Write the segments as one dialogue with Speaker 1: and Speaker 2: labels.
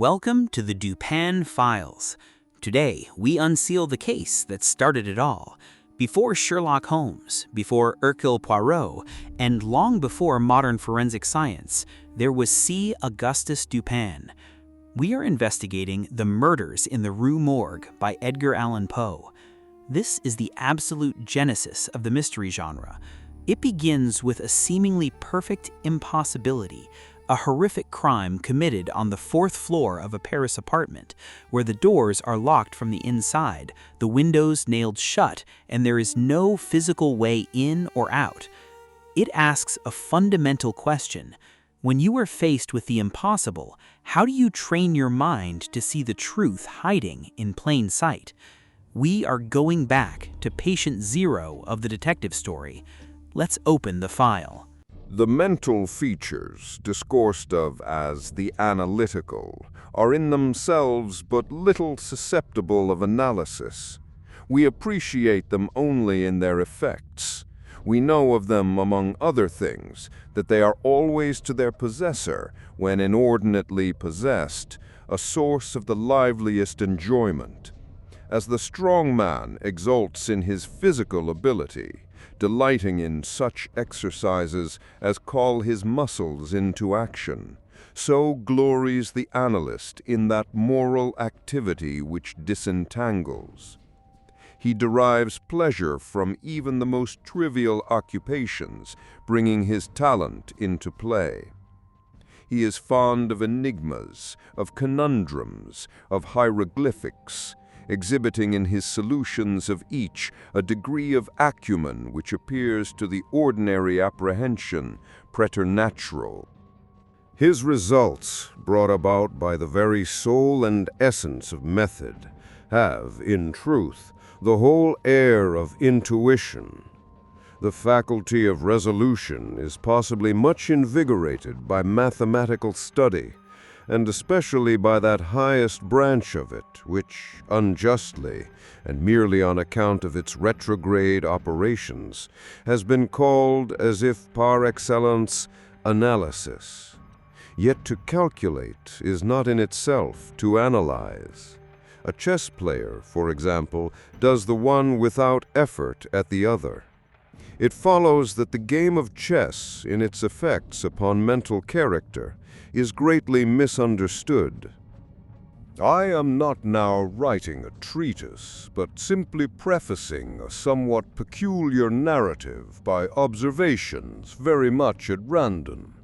Speaker 1: Welcome to the Dupin Files. Today, we unseal the case that started it all. Before Sherlock Holmes, before Hercule Poirot, and long before modern forensic science, there was C. Auguste Dupin. We are investigating The Murders in the Rue Morgue by Edgar Allan Poe. This is the absolute genesis of the mystery genre. It begins with a seemingly perfect impossibility, a horrific crime committed on the fourth floor of a Paris apartment, where the doors are locked from the inside, the windows nailed shut, and there is no physical way in or out. It asks a fundamental question. When you are faced with the impossible, how do you train your mind to see the truth hiding in plain sight? We are going back to patient zero of the detective story. Let's open the file.
Speaker 2: The mental features, discoursed of as the analytical, are in themselves but little susceptible of analysis. We appreciate them only in their effects. We know of them, among other things, that they are always to their possessor, when inordinately possessed, a source of the liveliest enjoyment. As the strong man exults in his physical ability, delighting in such exercises as call his muscles into action, so glories the analyst in that moral activity which disentangles. He derives pleasure from even the most trivial occupations, bringing his talent into play. He is fond of enigmas, of conundrums, of hieroglyphics, exhibiting in his solutions of each a degree of acumen which appears to the ordinary apprehension preternatural. His results, brought about by the very soul and essence of method, have, in truth, the whole air of intuition. The faculty of resolution is possibly much invigorated by mathematical study, and especially by that highest branch of it, which, unjustly, and merely on account of its retrograde operations, has been called, as if par excellence, analysis. Yet to calculate is not in itself to analyze. A chess player, for example, does the one without effort at the other. It follows that the game of chess, in its effects upon mental character, is greatly misunderstood. I am not now writing a treatise, but simply prefacing a somewhat peculiar narrative by observations very much at random.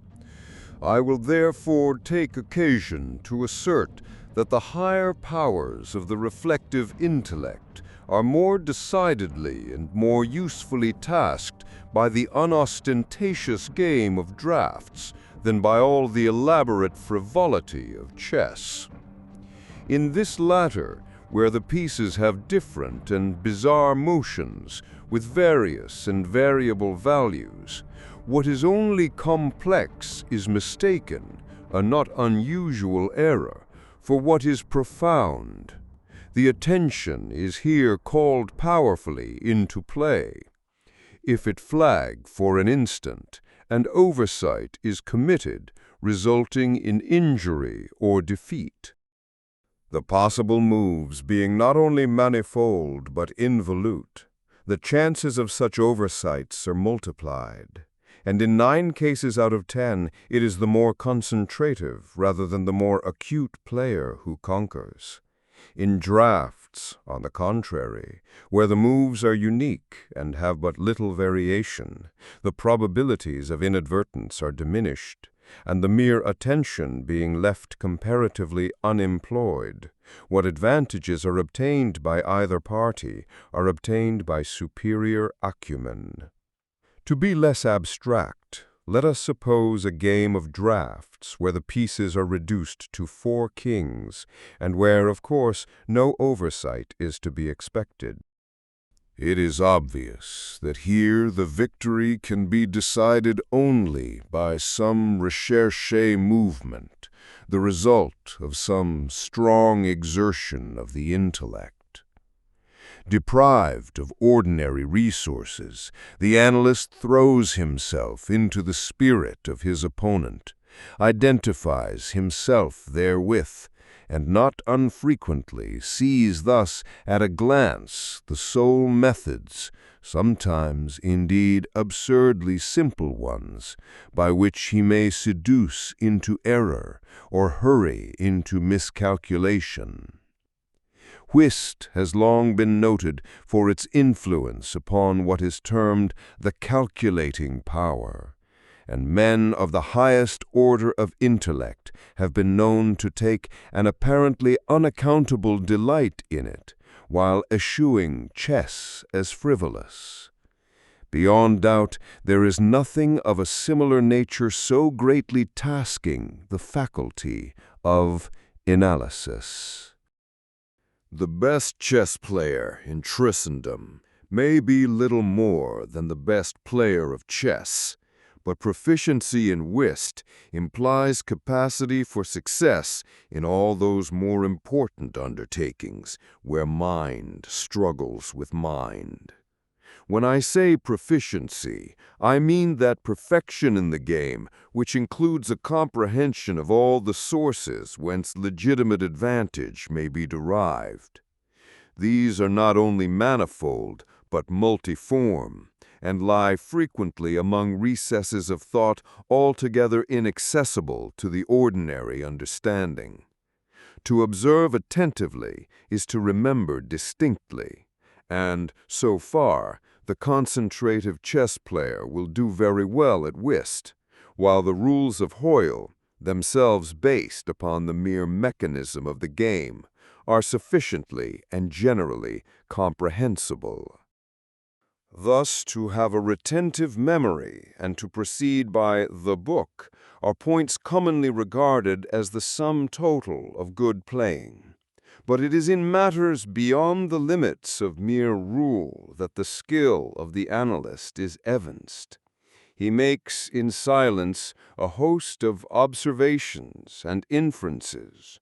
Speaker 2: I will therefore take occasion to assert that the higher powers of the reflective intellect are more decidedly and more usefully tasked by the unostentatious game of draughts than by all the elaborate frivolity of chess. In this latter, where the pieces have different and bizarre motions with various and variable values, what is only complex is mistaken, a not unusual error, for what is profound. The attention is here called powerfully into play. If it flag for an instant, and oversight is committed, resulting in injury or defeat. The possible moves being not only manifold but involute, the chances of such oversights are multiplied, and in 9 cases out of 10 it is the more concentrative rather than the more acute player who conquers. In drafts, on the contrary, where the moves are unique and have but little variation, the probabilities of inadvertence are diminished, and the mere attention being left comparatively unemployed, what advantages are obtained by either party are obtained by superior acumen. To be less abstract, let us suppose a game of draughts where the pieces are reduced to 4 kings, and where, of course, no oversight is to be expected. It is obvious that here the victory can be decided only by some recherché movement, the result of some strong exertion of the intellect. Deprived of ordinary resources, the analyst throws himself into the spirit of his opponent, identifies himself therewith, and not unfrequently sees thus at a glance the sole methods, sometimes indeed absurdly simple ones, by which he may seduce into error or hurry into miscalculation. Whist has long been noted for its influence upon what is termed the calculating power, and men of the highest order of intellect have been known to take an apparently unaccountable delight in it, while eschewing chess as frivolous. Beyond doubt, there is nothing of a similar nature so greatly tasking the faculty of analysis. The best chess player in Christendom may be little more than the best player of chess, but proficiency in whist implies capacity for success in all those more important undertakings where mind struggles with mind. When I say proficiency, I mean that perfection in the game which includes a comprehension of all the sources whence legitimate advantage may be derived. These are not only manifold, but multiform, and lie frequently among recesses of thought altogether inaccessible to the ordinary understanding. To observe attentively is to remember distinctly, and, so far, the concentrative chess player will do very well at whist, while the rules of Hoyle, themselves based upon the mere mechanism of the game, are sufficiently and generally comprehensible. Thus, to have a retentive memory and to proceed by the book are points commonly regarded as the sum total of good playing. But it is in matters beyond the limits of mere rule that the skill of the analyst is evinced. He makes in silence a host of observations and inferences.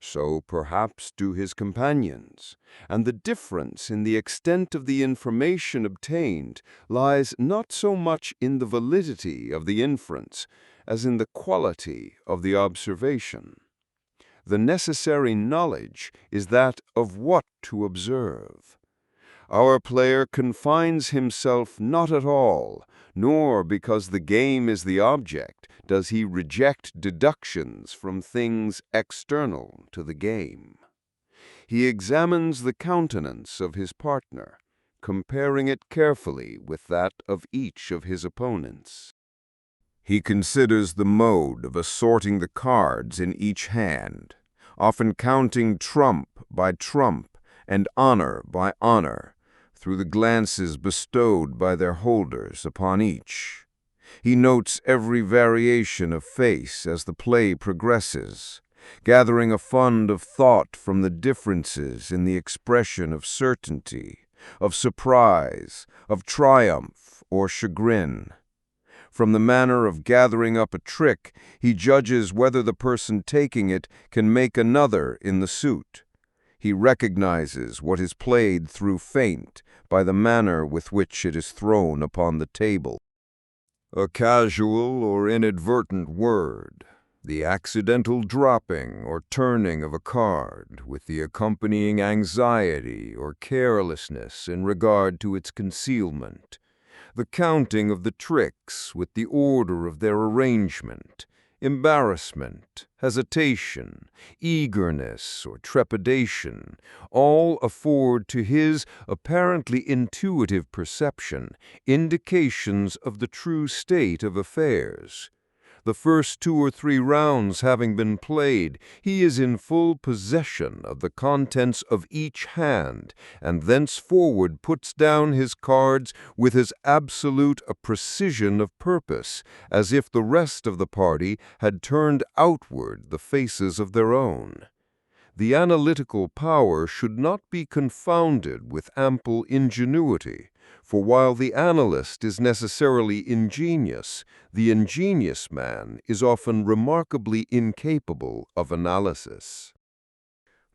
Speaker 2: So perhaps do his companions, and the difference in the extent of the information obtained lies not so much in the validity of the inference as in the quality of the observation. The necessary knowledge is that of what to observe. Our player confines himself not at all, nor because the game is the object does he reject deductions from things external to the game. He examines the countenance of his partner, comparing it carefully with that of each of his opponents. He considers the mode of assorting the cards in each hand, often counting trump by trump and honor by honor, through the glances bestowed by their holders upon each. He notes every variation of face as the play progresses, gathering a fund of thought from the differences in the expression of certainty, of surprise, of triumph or chagrin. From the manner of gathering up a trick, he judges whether the person taking it can make another in the suit. He recognizes what is played through feint by the manner with which it is thrown upon the table. A casual or inadvertent word, the accidental dropping or turning of a card, with the accompanying anxiety or carelessness in regard to its concealment, the counting of the tricks with the order of their arrangement, embarrassment, hesitation, eagerness, or trepidation, all afford to his apparently intuitive perception indications of the true state of affairs. The first 2 or 3 rounds having been played, he is in full possession of the contents of each hand, and thenceforward puts down his cards with as absolute a precision of purpose as if the rest of the party had turned outward the faces of their own. The analytical power should not be confounded with ample ingenuity, for while the analyst is necessarily ingenious, the ingenious man is often remarkably incapable of analysis.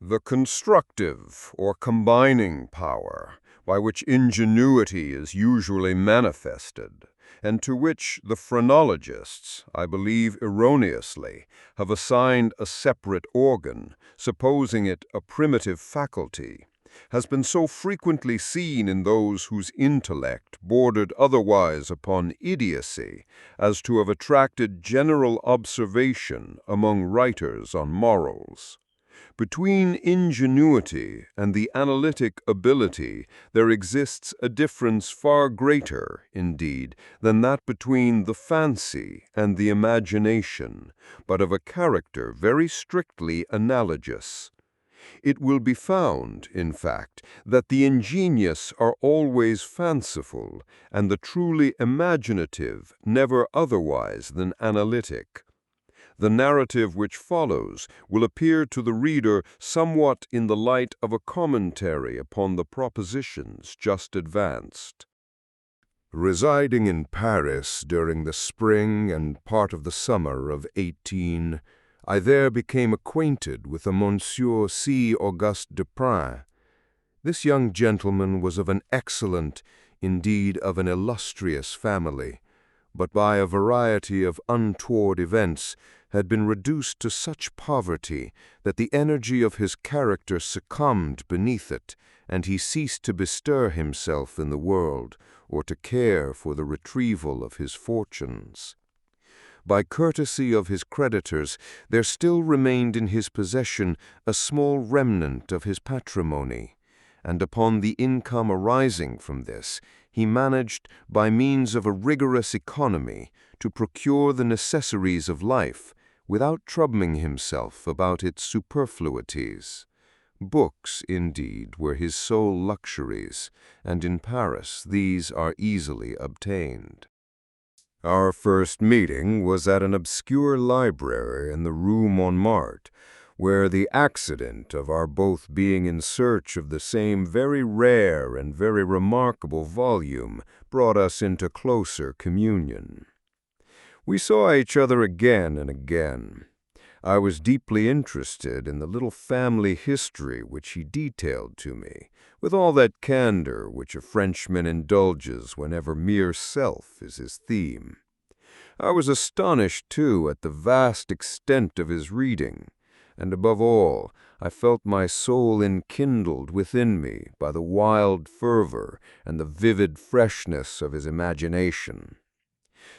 Speaker 2: The constructive or combining power, by which ingenuity is usually manifested, and to which the phrenologists, I believe erroneously, have assigned a separate organ, supposing it a primitive faculty, has been so frequently seen in those whose intellect bordered otherwise upon idiocy as to have attracted general observation among writers on morals. Between ingenuity and the analytic ability there exists a difference far greater, indeed, than that between the fancy and the imagination, but of a character very strictly analogous. It will be found, in fact, that the ingenious are always fanciful, and the truly imaginative never otherwise than analytic. The narrative which follows will appear to the reader somewhat in the light of a commentary upon the propositions just advanced. Residing in Paris during the spring and part of the summer of 18, I there became acquainted with a Monsieur C. Auguste Dupin. This young gentleman was of an excellent, indeed of an illustrious family, but by a variety of untoward events had been reduced to such poverty that the energy of his character succumbed beneath it, and he ceased to bestir himself in the world or to care for the retrieval of his fortunes. By courtesy of his creditors, there still remained in his possession a small remnant of his patrimony, and upon the income arising from this, he managed, by means of a rigorous economy, to procure the necessaries of life, without troubling himself about its superfluities. Books, indeed, were his sole luxuries, and in Paris these are easily obtained. Our first meeting was at an obscure library in the Rue Montmartre, where the accident of our both being in search of the same very rare and very remarkable volume brought us into closer communion. We saw each other again and again. I was deeply interested in the little family history which he detailed to me, with all that candor which a Frenchman indulges whenever mere self is his theme. I was astonished, too, at the vast extent of his reading, and above all, I felt my soul enkindled within me by the wild fervor and the vivid freshness of his imagination.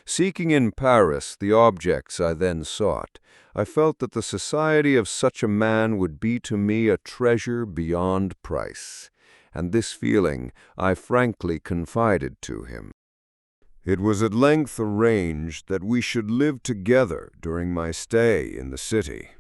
Speaker 2: Seeking in Paris the objects I then sought, I felt that the society of such a man would be to me a treasure beyond price, and this feeling I frankly confided to him. It was at length arranged that we should live together during my stay in the city,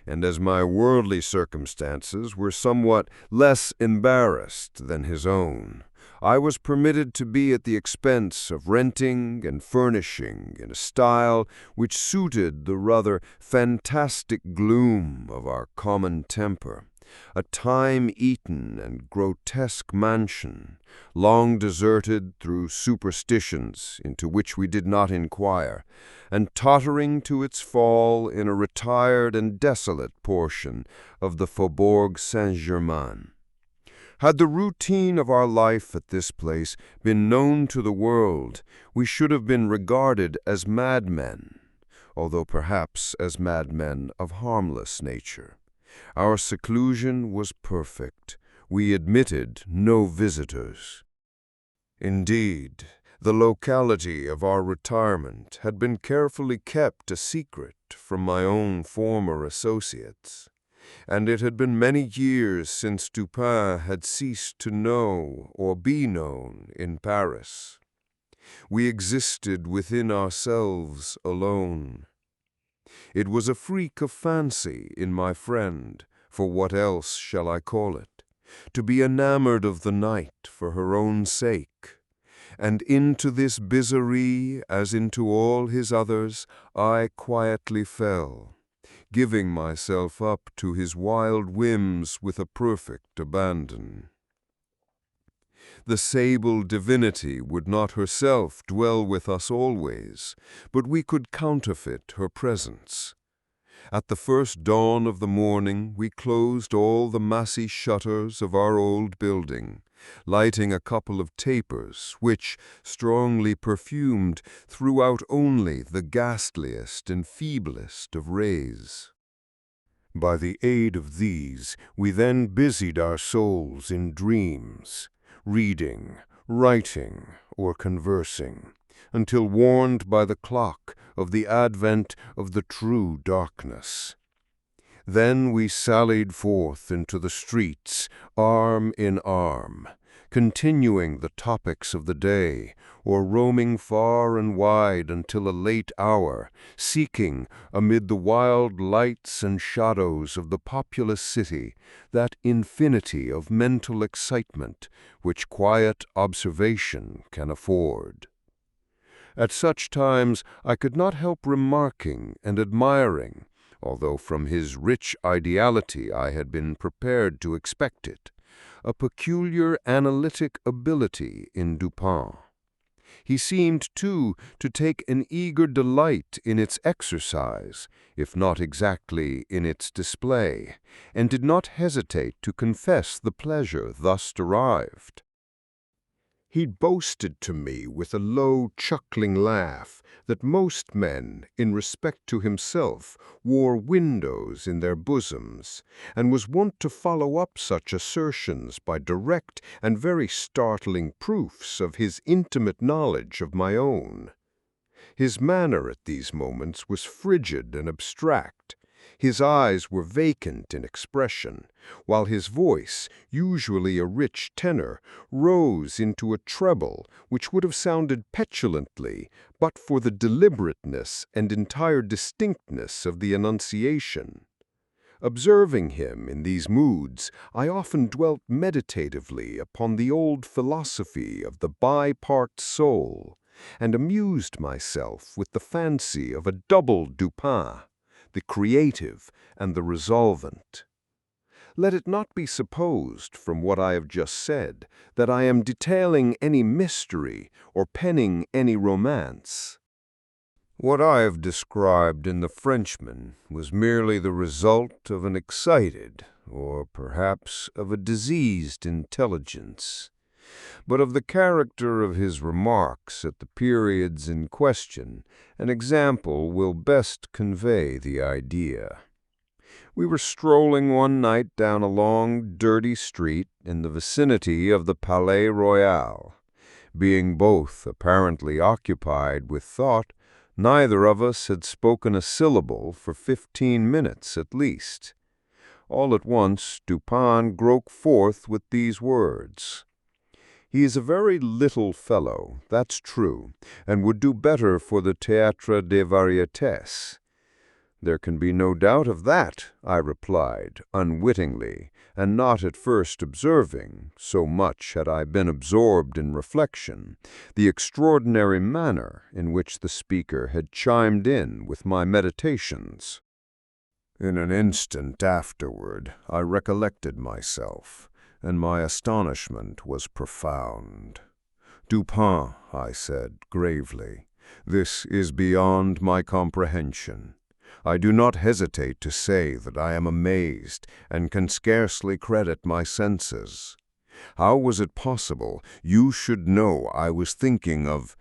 Speaker 2: and as my worldly circumstances were somewhat less embarrassed than his own, I was permitted to be at the expense of renting and furnishing in a style which suited the rather fantastic gloom of our common temper, a time-eaten and grotesque mansion, long deserted through superstitions into which we did not inquire, and tottering to its fall in a retired and desolate portion of the Faubourg Saint-Germain. Had the routine of our life at this place been known to the world, we should have been regarded as madmen, although perhaps as madmen of harmless nature. Our seclusion was perfect. We admitted no visitors. Indeed, the locality of our retirement had been carefully kept a secret from my own former associates, and it had been many years since Dupin had ceased to know or be known in Paris. We existed within ourselves alone. It was a freak of fancy in my friend, for what else shall I call it, to be enamored of the night for her own sake. And into this bizarrerie, as into all his others, I quietly fell, giving myself up to his wild whims with a perfect abandon. The sable divinity would not herself dwell with us always, but we could counterfeit her presence. At the first dawn of the morning we closed all the massy shutters of our old building, lighting a couple of tapers, which, strongly perfumed, threw out only the ghastliest and feeblest of rays. By the aid of these, we then busied our souls in dreams, reading, writing, or conversing, until warned by the clock of the advent of the true darkness. Then we sallied forth into the streets, arm in arm, continuing the topics of the day, or roaming far and wide until a late hour, seeking, amid the wild lights and shadows of the populous city, that infinity of mental excitement which quiet observation can afford. At such times I could not help remarking and admiring, although from his rich ideality I had been prepared to expect it, a peculiar analytic ability in Dupin. He seemed, too, to take an eager delight in its exercise, if not exactly in its display, and did not hesitate to confess the pleasure thus derived. He boasted to me with a low, chuckling laugh that most men, in respect to himself, wore windows in their bosoms, and was wont to follow up such assertions by direct and very startling proofs of his intimate knowledge of my own. His manner at these moments was frigid and abstract. His eyes were vacant in expression, while his voice, usually a rich tenor, rose into a treble which would have sounded petulantly but for the deliberateness and entire distinctness of the enunciation. Observing him in these moods, I often dwelt meditatively upon the old philosophy of the bi-part soul, and amused myself with the fancy of a double Dupin, the creative and the resolvent. Let it not be supposed, from what I have just said, that I am detailing any mystery or penning any romance. What I have described in The Frenchman was merely the result of an excited, or perhaps of a diseased intelligence, but of the character of his remarks at the periods in question, an example will best convey the idea. We were strolling one night down a long, dirty street in the vicinity of the Palais Royal. Being both apparently occupied with thought, neither of us had spoken a syllable for 15 minutes at least. All at once Dupin broke forth with these words: "He is a very little fellow, that's true, and would do better for the Théâtre des Variétés." "There can be no doubt of that," I replied, unwittingly, and not at first observing, so much had I been absorbed in reflection, the extraordinary manner in which the speaker had chimed in with my meditations. In an instant afterward, I recollected myself, and my astonishment was profound. "Dupin," I said gravely, "this is beyond my comprehension. I do not hesitate to say that I am amazed and can scarcely credit my senses. How was it possible you should know I was thinking of—"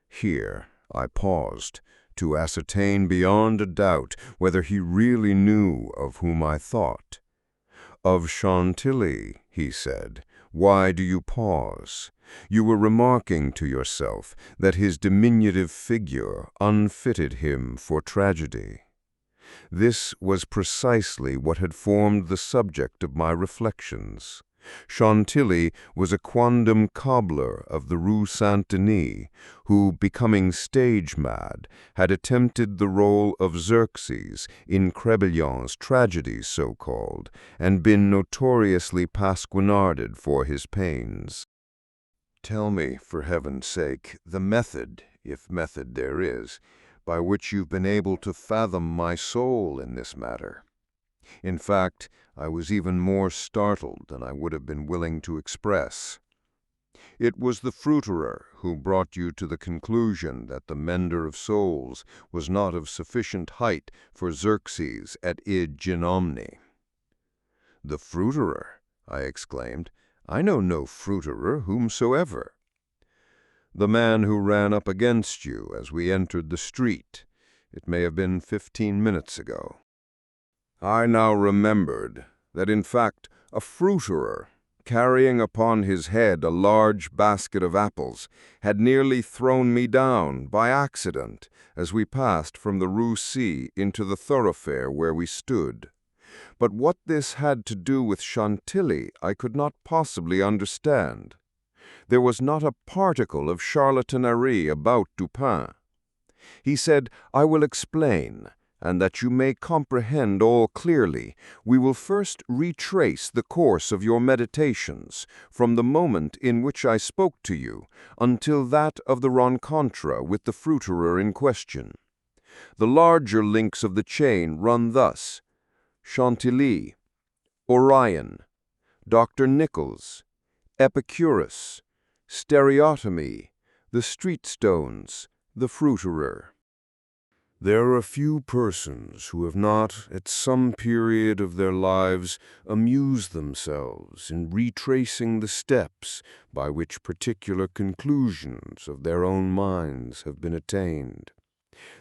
Speaker 2: Here I paused, to ascertain beyond a doubt whether he really knew of whom I thought. "Of Chantilly," he said. "Why do you pause? You were remarking to yourself that his diminutive figure unfitted him for tragedy." This was precisely what had formed the subject of my reflections. Chantilly was a quondam cobbler of the Rue Saint-Denis, who, becoming stage-mad, had attempted the rôle of Xerxes in Crebillon's tragedy so-called, and been notoriously pasquinarded for his pains. "Tell me, for heaven's sake, the method, if method there is, by which you've been able to fathom my soul in this matter." In fact, I was even more startled than I would have been willing to express. "It was the fruiterer who brought you to the conclusion that the mender of souls was not of sufficient height for Xerxes at Id Genomne." "The fruiterer!" I exclaimed. I know no fruiterer whomsoever." "The man who ran up against you as we entered the street. It may have been 15 minutes ago." I now remembered that, in fact, a fruiterer, carrying upon his head a large basket of apples, had nearly thrown me down by accident as we passed from the Rue C into the thoroughfare where we stood. But what this had to do with Chantilly I could not possibly understand. There was not a particle of charlatanerie about Dupin. He said, "I will explain, and that you may comprehend all clearly, we will first retrace the course of your meditations from the moment in which I spoke to you until that of the rencontre with the fruiterer in question. The larger links of the chain run thus: Chantilly, Orion, Dr. Nichols, Epicurus, stereotomy, the street stones, the fruiterer. There are few persons who have not, at some period of their lives, amused themselves in retracing the steps by which particular conclusions of their own minds have been attained.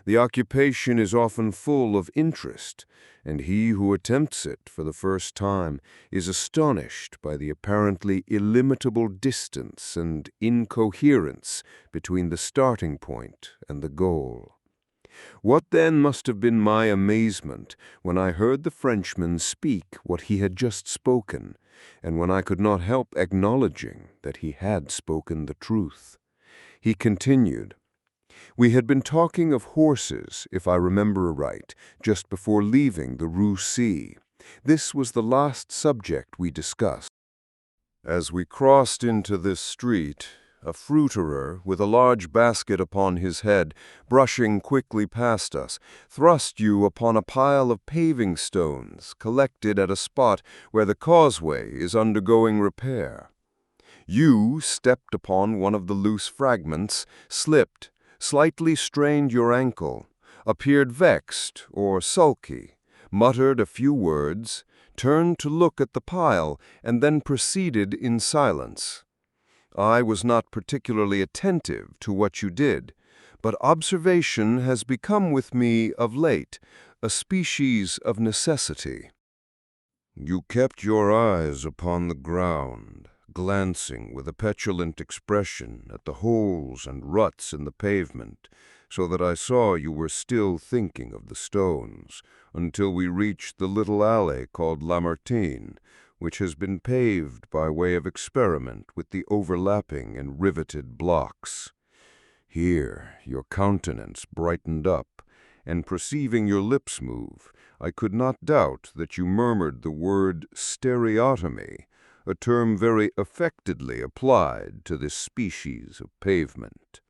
Speaker 2: The occupation is often full of interest, and he who attempts it for the first time is astonished by the apparently illimitable distance and incoherence between the starting point and the goal. What then must have been my amazement when I heard the Frenchman speak what he had just spoken, and when I could not help acknowledging that he had spoken the truth. He continued, "We had been talking of horses, if I remember right, just before leaving the Rue C. This was the last subject we discussed. As we crossed into this street, a fruiterer, with a large basket upon his head, brushing quickly past us, thrust you upon a pile of paving stones collected at a spot where the causeway is undergoing repair. You stepped upon one of the loose fragments, slipped, slightly strained your ankle, appeared vexed or sulky, muttered a few words, turned to look at the pile, and then proceeded in silence. I was not particularly attentive to what you did, but observation has become with me of late a species of necessity. You kept your eyes upon the ground, glancing with a petulant expression at the holes and ruts in the pavement, so that I saw you were still thinking of the stones, until we reached the little alley called Lamartine, which has been paved by way of experiment with the overlapping and riveted blocks. Here your countenance brightened up, and perceiving your lips move, I could not doubt that you murmured the word stereotomy, a term very affectedly applied to this species of pavement.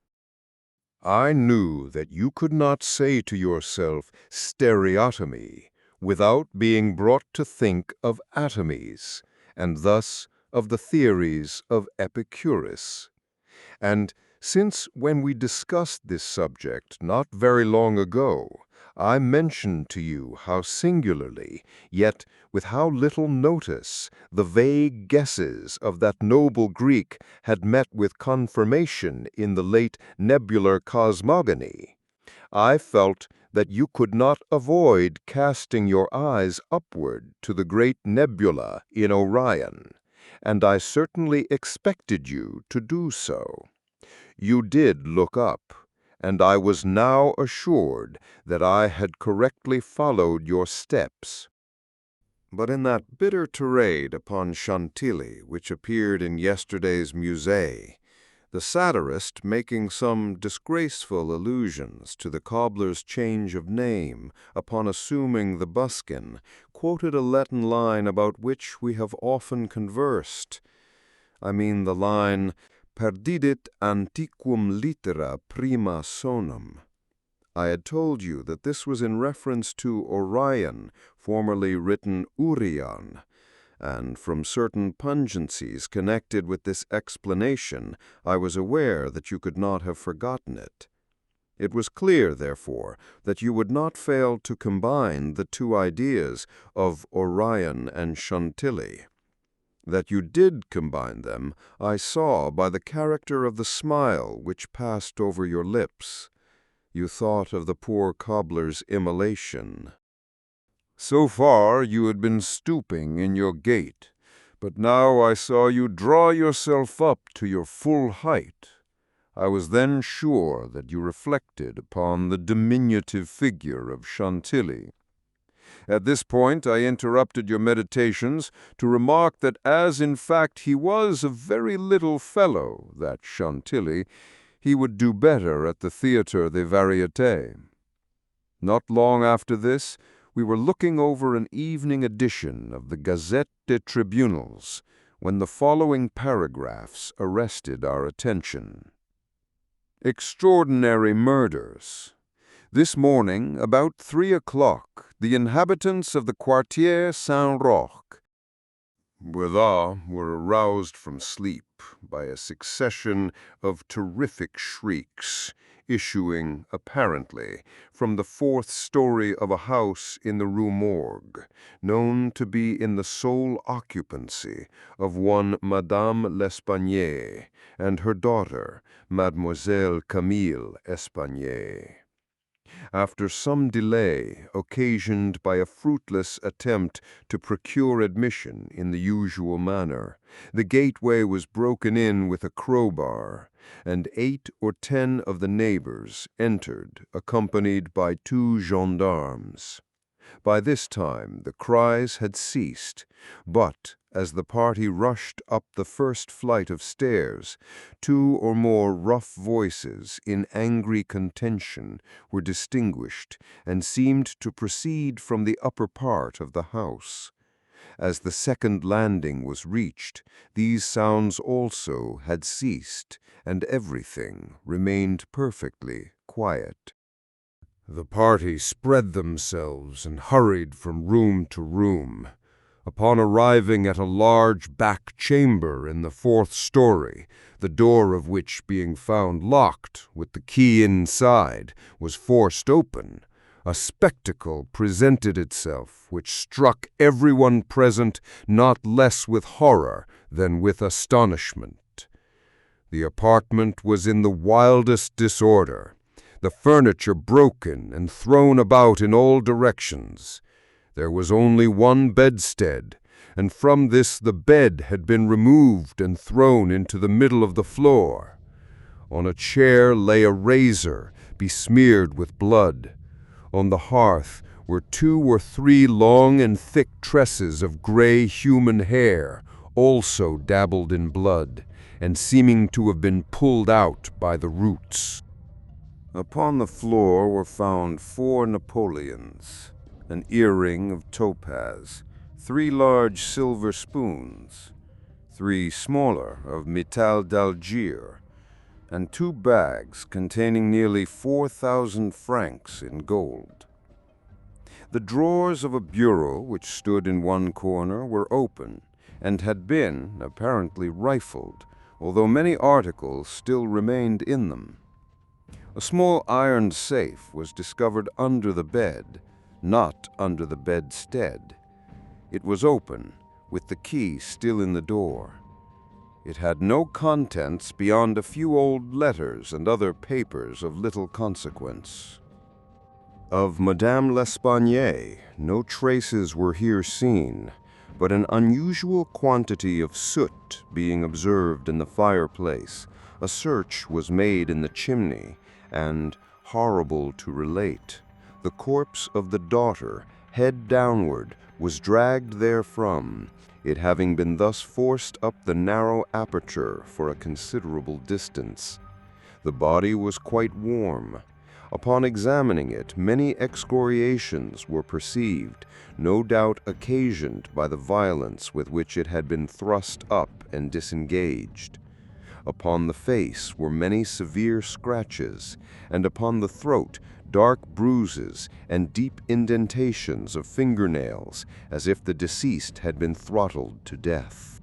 Speaker 2: I knew that you could not say to yourself stereotomy without being brought to think of atomies, and thus of the theories of Epicurus. And since when we discussed this subject not very long ago, I mentioned to you how singularly, yet with how little notice, the vague guesses of that noble Greek had met with confirmation in the late nebular cosmogony, I felt that you could not avoid casting your eyes upward to the great nebula in Orion, and I certainly expected you to do so. You did look up, and I was now assured that I had correctly followed your steps. But in that bitter tirade upon Chantilly which appeared in yesterday's Musée, the satirist, making some disgraceful allusions to the cobbler's change of name upon assuming the buskin, quoted a Latin line about which we have often conversed. I mean the line, "Perdidit antiquum litera prima sonum." I had told you that this was in reference to Orion, formerly written Urion, and from certain pungencies connected with this explanation, I was aware that you could not have forgotten it. It was clear, therefore, that you would not fail to combine the two ideas of Orion and Chantilly. That you did combine them, I saw by the character of the smile which passed over your lips. You thought of the poor cobbler's immolation. So far you had been stooping in your gait, but now I saw you draw yourself up to your full height. I was then sure that you reflected upon the diminutive figure of Chantilly. At this point I interrupted your meditations to remark that as in fact he was a very little fellow, that Chantilly, he would do better at the Théâtre des Variétés. Not long after this, we were looking over an evening edition of the Gazette des Tribunals when the following paragraphs arrested our attention. Extraordinary murders. This morning, about 3 o'clock, the inhabitants of the Quartier Saint-Roch were aroused from sleep by a succession of terrific shrieks issuing, apparently, from the 4th story of a house in the Rue Morgue, known to be in the sole occupancy of one Madame L'Espanaye and her daughter, Mademoiselle Camille Espanaye. After some delay, occasioned by a fruitless attempt to procure admission in the usual manner, the gateway was broken in with a crowbar, and 8 or 10 of the neighbors entered, accompanied by 2 gendarmes. By this time the cries had ceased, but as the party rushed up the first flight of stairs, 2 or more rough voices in angry contention were distinguished and seemed to proceed from the upper part of the house. As the second landing was reached, these sounds also had ceased, and everything remained perfectly quiet. The party spread themselves and hurried from room to room. Upon arriving at a large back chamber in the 4th story, the door of which being found locked, with the key inside, was forced open, a spectacle presented itself which struck everyone present not less with horror than with astonishment. The apartment was in the wildest disorder, the furniture broken and thrown about in all directions. There was only one bedstead, and from this the bed had been removed and thrown into the middle of the floor. On a chair lay a razor, besmeared with blood. On the hearth were 2 or 3 long and thick tresses of gray human hair, also dabbled in blood, and seeming to have been pulled out by the roots. Upon the floor were found 4 napoleons, an earring of topaz, 3 large silver spoons, 3 smaller of métal d'Alger, and 2 bags containing nearly 4,000 francs in gold. The drawers of a bureau which stood in one corner were open, and had been, apparently, rifled, although many articles still remained in them. A small iron safe was discovered under the bed, not under the bedstead. It was open, with the key still in the door. It had no contents beyond a few old letters and other papers of little consequence. Of Madame L'Espanaye, no traces were here seen, but an unusual quantity of soot being observed in the fireplace, a search was made in the chimney, and, horrible to relate, the corpse of the daughter, head downward, was dragged therefrom, it having been thus forced up the narrow aperture for a considerable distance. The body was quite warm. Upon examining it, many excoriations were perceived, no doubt occasioned by the violence with which it had been thrust up and disengaged. Upon the face were many severe scratches, and upon the throat dark bruises and deep indentations of fingernails, as if the deceased had been throttled to death.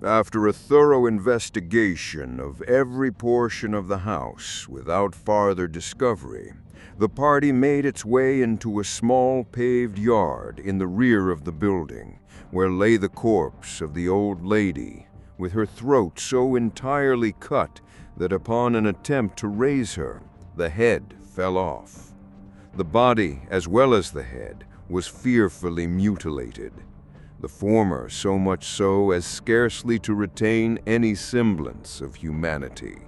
Speaker 2: After a thorough investigation of every portion of the house without farther discovery, the party made its way into a small paved yard in the rear of the building, where lay the corpse of the old lady, with her throat so entirely cut that upon an attempt to raise her, the head fell off. The body, as well as the head, was fearfully mutilated. The former so much so as scarcely to retain any semblance of humanity.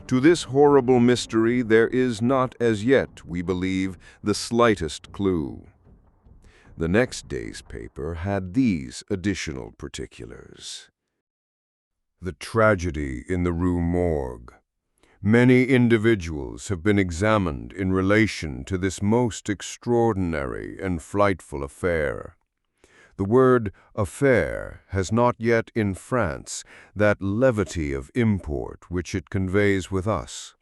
Speaker 2: To this horrible mystery there is not as yet, we believe, the slightest clue. The next day's paper had these additional particulars. The tragedy in the Rue Morgue. Many individuals have been examined in relation to this most extraordinary and frightful affair. The word affair has not yet in France that levity of import which it conveys with us.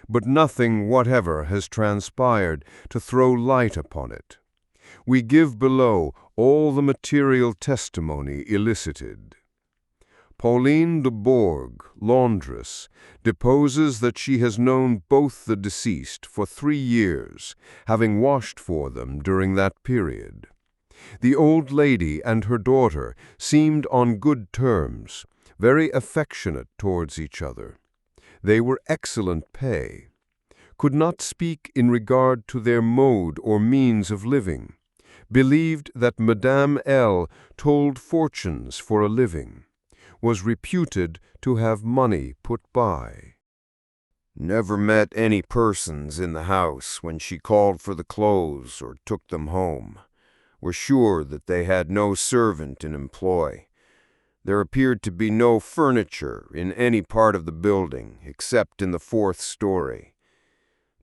Speaker 2: But nothing whatever has transpired to throw light upon it. We give below all the material testimony elicited. Pauline de Bourg, laundress, deposes that she has known both the deceased for 3 years, having washed for them during that period. The old lady and her daughter seemed on good terms, very affectionate towards each other. They were excellent pay, could not speak in regard to their mode or means of living, believed that Madame L. told fortunes for a living, was reputed to have money put by. Never met any persons in the house when she called for the clothes or took them home. Were sure that they had no servant in employ. There appeared to be no furniture in any part of the building except in the 4th story.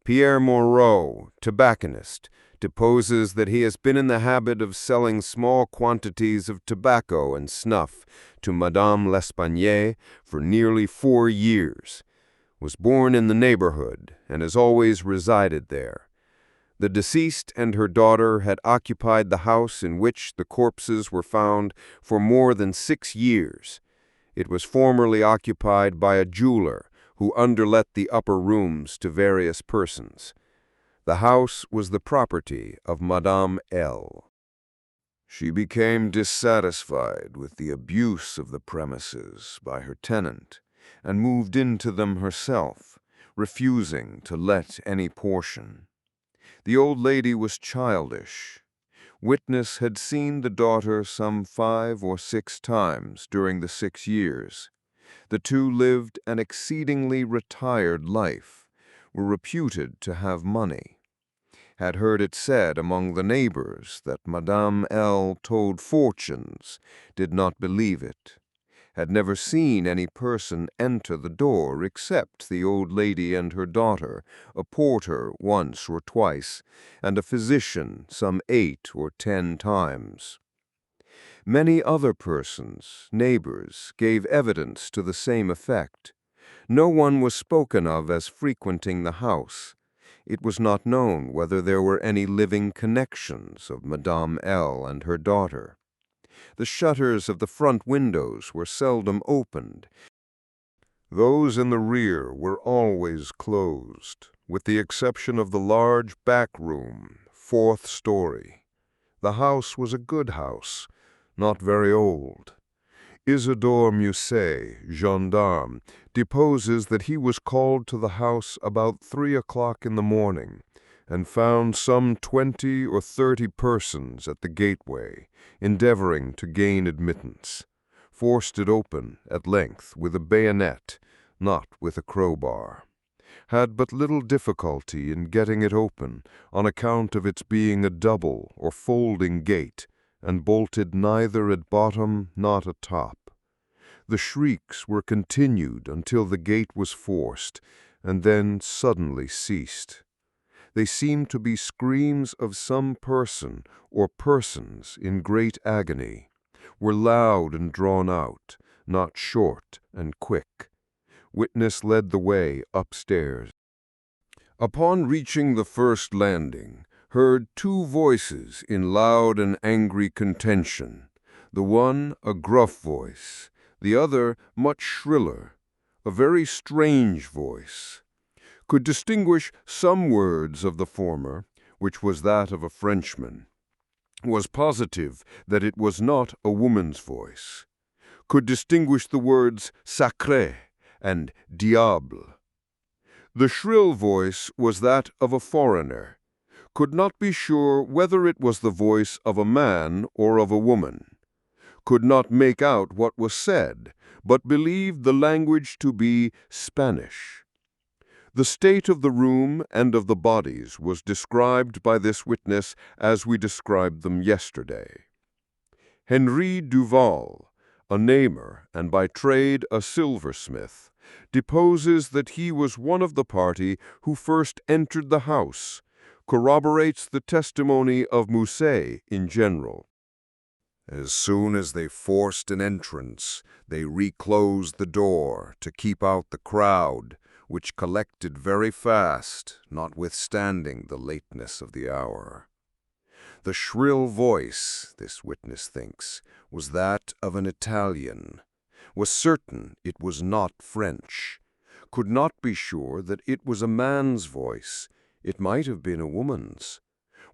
Speaker 2: Pierre Moreau, tobacconist, deposes that he has been in the habit of selling small quantities of tobacco and snuff to Madame L'Espanaye for nearly 4 years, was born in the neighborhood, and has always resided there. The deceased and her daughter had occupied the house in which the corpses were found for more than 6 years. It was formerly occupied by a jeweler who underlet the upper rooms to various persons. The house was the property of Madame L. She became dissatisfied with the abuse of the premises by her tenant, and moved into them herself, refusing to let any portion. The old lady was childish. Witness had seen the daughter some 5 or 6 times during the 6 years. The two lived an exceedingly retired life, were reputed to have money. Had heard it said among the neighbors that Madame L. told fortunes, did not believe it. Had never seen any person enter the door except the old lady and her daughter, a porter once or twice, and a physician some 8 or 10 times. Many other persons, neighbors, gave evidence to the same effect. No one was spoken of as frequenting the house. It was not known whether there were any living connections of Madame L. and her daughter. The shutters of the front windows were seldom opened. Those in the rear were always closed, with the exception of the large back room, 4th story. The house was a good house, not very old. Isidore Musset, gendarme, deposes that he was called to the house about 3 o'clock in the morning, and found some 20 or 30 persons at the gateway, endeavoring to gain admittance. Forced it open, at length, with a bayonet, not with a crowbar. Had but little difficulty in getting it open, on account of its being a double or folding gate, and bolted neither at bottom nor at top. The shrieks were continued until the gate was forced, and then suddenly ceased. They seemed to be screams of some person or persons in great agony, were loud and drawn out, not short and quick. Witness led the way upstairs. Upon reaching the first landing, heard 2 voices in loud and angry contention, the one a gruff voice, the other much shriller, a very strange voice. Could distinguish some words of the former, which was that of a Frenchman. Was positive that it was not a woman's voice. Could distinguish the words sacré and diable. The shrill voice was that of a foreigner. Could not be sure whether it was the voice of a man or of a woman. Could not make out what was said, but believed the language to be Spanish. The state of the room and of the bodies was described by this witness as we described them yesterday. Henri Duval, a namer and by trade a silversmith, deposes that he was one of the party who first entered the house, corroborates the testimony of Musset in general. As soon as they forced an entrance, they reclosed the door to keep out the crowd, which collected very fast, notwithstanding the lateness of the hour. The shrill voice, this witness thinks, was that of an Italian, was certain it was not French, could not be sure that it was a man's voice, it might have been a woman's,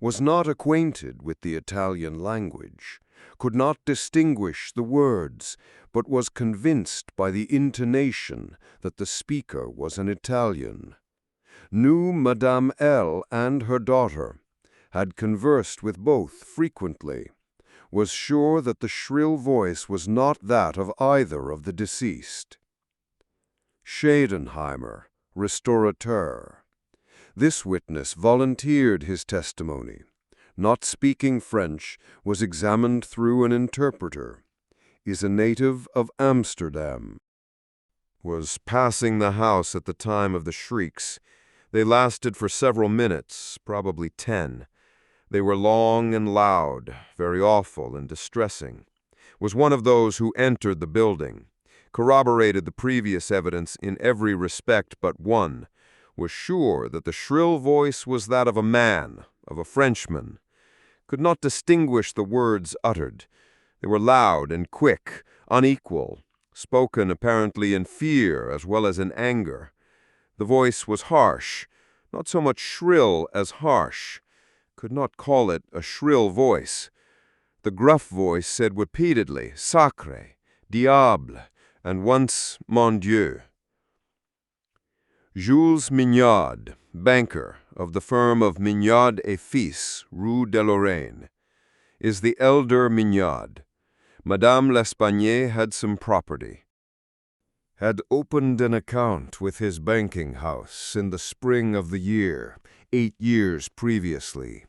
Speaker 2: was not acquainted with the Italian language, could not distinguish the words, but was convinced by the intonation that the speaker was an Italian. Knew Madame L. and her daughter, had conversed with both frequently, was sure that the shrill voice was not that of either of the deceased. Scheidenheimer, restaurateur. This witness volunteered his testimony. Not speaking French, was examined through an interpreter. Is a native of Amsterdam. Was passing the house at the time of the shrieks. They lasted for several minutes, probably 10. They were long and loud, very awful and distressing. Was one of those who entered the building. Corroborated the previous evidence in every respect but one. Was sure that the shrill voice was that of a man, of a Frenchman. Could not distinguish the words uttered. They were loud and quick, unequal, spoken apparently in fear as well as in anger. The voice was harsh, not so much shrill as harsh. Could not call it a shrill voice. The gruff voice said repeatedly, sacré, diable, and once, mon Dieu. Jules Mignard, banker of the firm of Mignard et Fils, Rue de Lorraine, is the elder Mignard. Madame L'Espanaye had some property. Had opened an account with his banking house in the spring of the year, 8 years previously.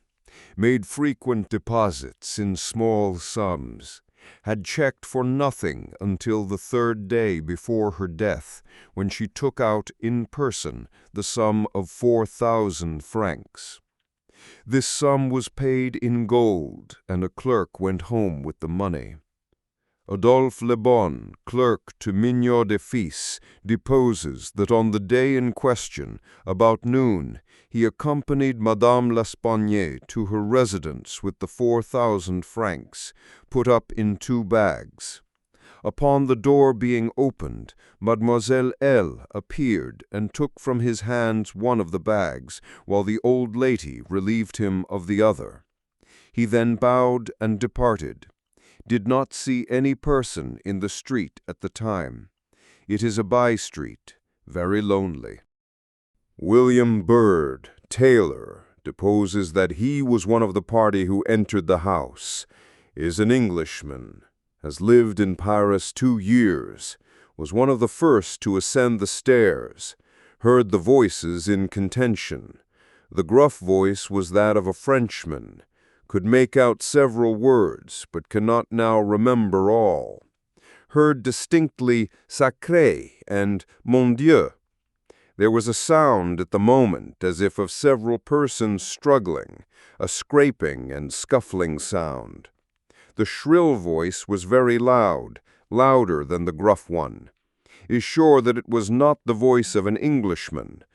Speaker 2: Made frequent deposits in small sums. Had checked for nothing until the 3rd day before her death, when she took out in person the sum of 4,000 francs. This sum was paid in gold, and a clerk went home with the money. Adolphe Lebon, clerk to Mignard et Fils, deposes that on the day in question, about noon, he accompanied Madame L'Espanaye to her residence with the 4,000 francs, put up in 2 bags. Upon the door being opened, Mademoiselle L. appeared and took from his hands one of the bags, while the old lady relieved him of the other. He then bowed and departed. Did not see any person in the street at the time. It is a by-street, very lonely. William Bird, tailor, deposes that he was one of the party who entered the house, is an Englishman, has lived in Paris 2 years, was one of the first to ascend the stairs, heard the voices in contention. The gruff voice was that of a Frenchman, could make out several words, but cannot now remember all. Heard distinctly sacré and mon Dieu. There was a sound at the moment as if of several persons struggling, a scraping and scuffling sound. The shrill voice was very loud, louder than the gruff one. Is sure that it was not the voice of an Englishman.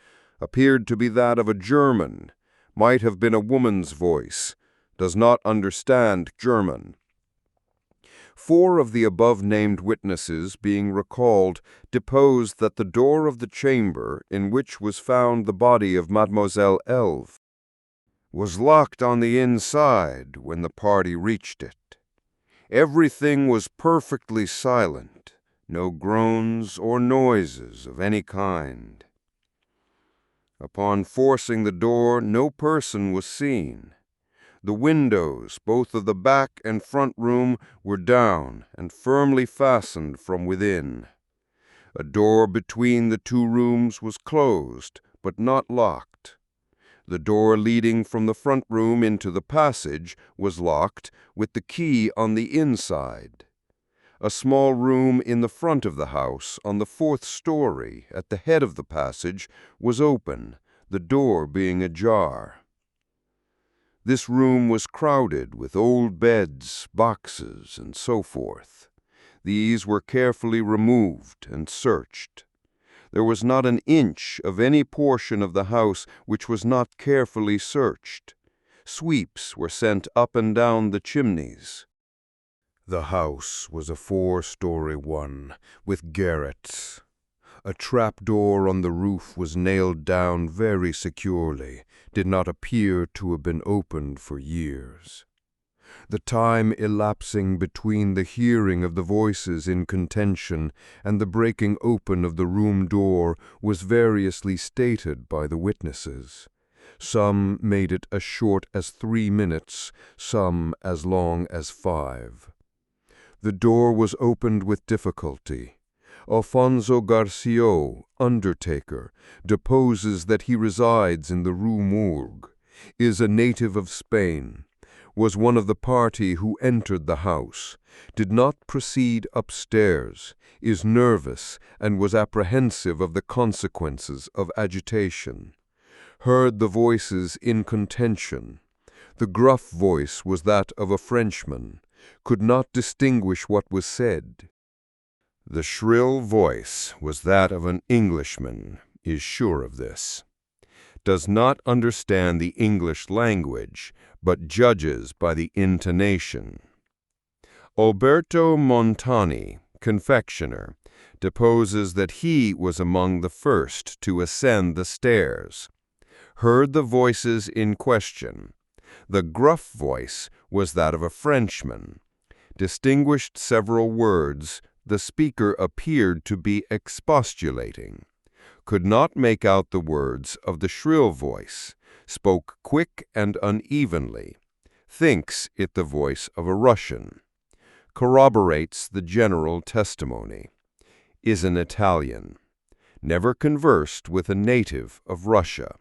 Speaker 2: Appeared to be that of a German. Might have been a woman's voice. Does not understand German. 4 of the above-named witnesses, being recalled, deposed that the door of the chamber in which was found the body of Mademoiselle Elve was locked on the inside when the party reached it. Everything was perfectly silent, no groans or noises of any kind. Upon forcing the door, no person was seen. The windows, both of the back and front room, were down and firmly fastened from within. A door between the 2 rooms was closed, but not locked. The door leading from the front room into the passage was locked, with the key on the inside. A small room in the front of the house, on the 4th story, at the head of the passage, was open, the door being ajar. This room was crowded with old beds, boxes, and so forth. These were carefully removed and searched. There was not an inch of any portion of the house which was not carefully searched. Sweeps were sent up and down the chimneys. The house was a 4-story one, with garrets. A trapdoor on the roof was nailed down very securely, did not appear to have been opened for years. The time elapsing between the hearing of the voices in contention and the breaking open of the room door was variously stated by the witnesses. Some made it as short as 3 minutes, some as long as 5. The door was opened with difficulty. Alfonso Garcio, undertaker, deposes that he resides in the Rue Morgue, is a native of Spain, was one of the party who entered the house, did not proceed upstairs, is nervous, and was apprehensive of the consequences of agitation. Heard the voices in contention. The gruff voice was that of a Frenchman, could not distinguish what was said. The shrill voice was that of an Englishman, is sure of this. Does not understand the English language, but judges by the intonation. Alberto Montani, confectioner, deposes that he was among the first to ascend the stairs. Heard the voices in question. The gruff voice was that of a Frenchman. Distinguished several words. The speaker appeared to be expostulating. Could not make out the words of the shrill voice. Spoke quick and unevenly. Thinks it the voice of a Russian. Corroborates the general testimony. Is an Italian. Never conversed with a native of Russia.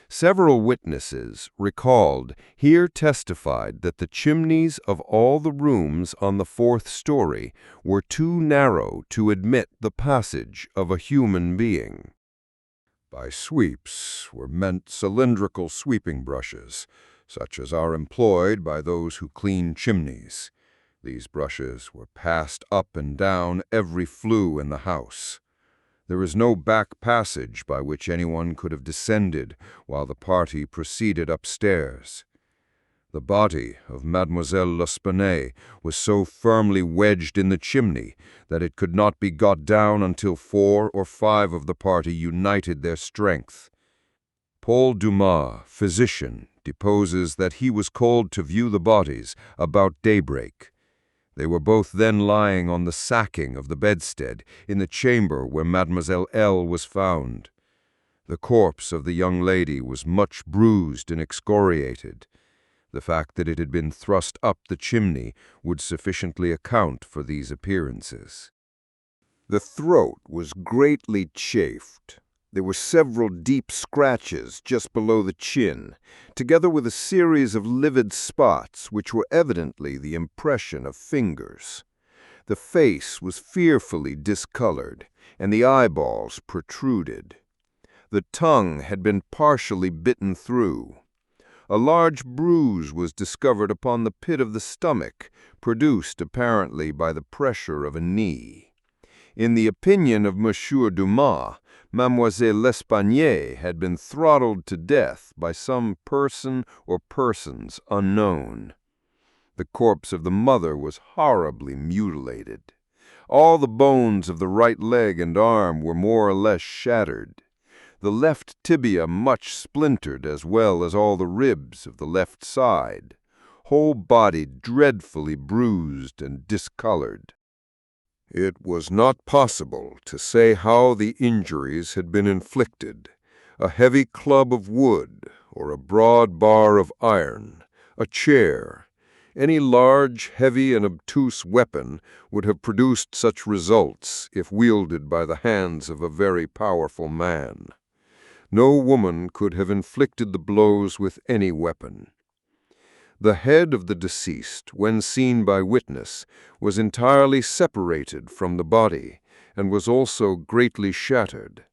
Speaker 2: Several witnesses, recalled, here testified that the chimneys of all the rooms on the 4th story were too narrow to admit the passage of a human being. By sweeps were meant cylindrical sweeping brushes, such as are employed by those who clean chimneys. These brushes were passed up and down every flue in the house. There is no back passage by which anyone could have descended while the party proceeded upstairs. The body of Mademoiselle L'Espanaye was so firmly wedged in the chimney that it could not be got down until 4 or 5 of the party united their strength. Paul Dumas, physician, deposes that he was called to view the bodies about daybreak. They were both then lying on the sacking of the bedstead in the chamber where Mademoiselle L. was found. The corpse of the young lady was much bruised and excoriated. The fact that it had been thrust up the chimney would sufficiently account for these appearances. The throat was greatly chafed. There were several deep scratches just below the chin, together with a series of livid spots which were evidently the impression of fingers. The face was fearfully discolored, and the eyeballs protruded. The tongue had been partially bitten through. A large bruise was discovered upon the pit of the stomach, produced apparently by the pressure of a knee. In the opinion of Monsieur Dumas, Mademoiselle L'Espanaye had been throttled to death by some person or persons unknown. The corpse of the mother was horribly mutilated. All the bones of the right leg and arm were more or less shattered. The left tibia much splintered, as well as all the ribs of the left side. Whole body dreadfully bruised and discolored. It was not possible to say how the injuries had been inflicted. A heavy club of wood, or a broad bar of iron, a chair, any large, heavy, and obtuse weapon would have produced such results if wielded by the hands of a very powerful man. No woman could have inflicted the blows with any weapon. The head of the deceased, when seen by witness, was entirely separated from the body, and was also greatly shattered.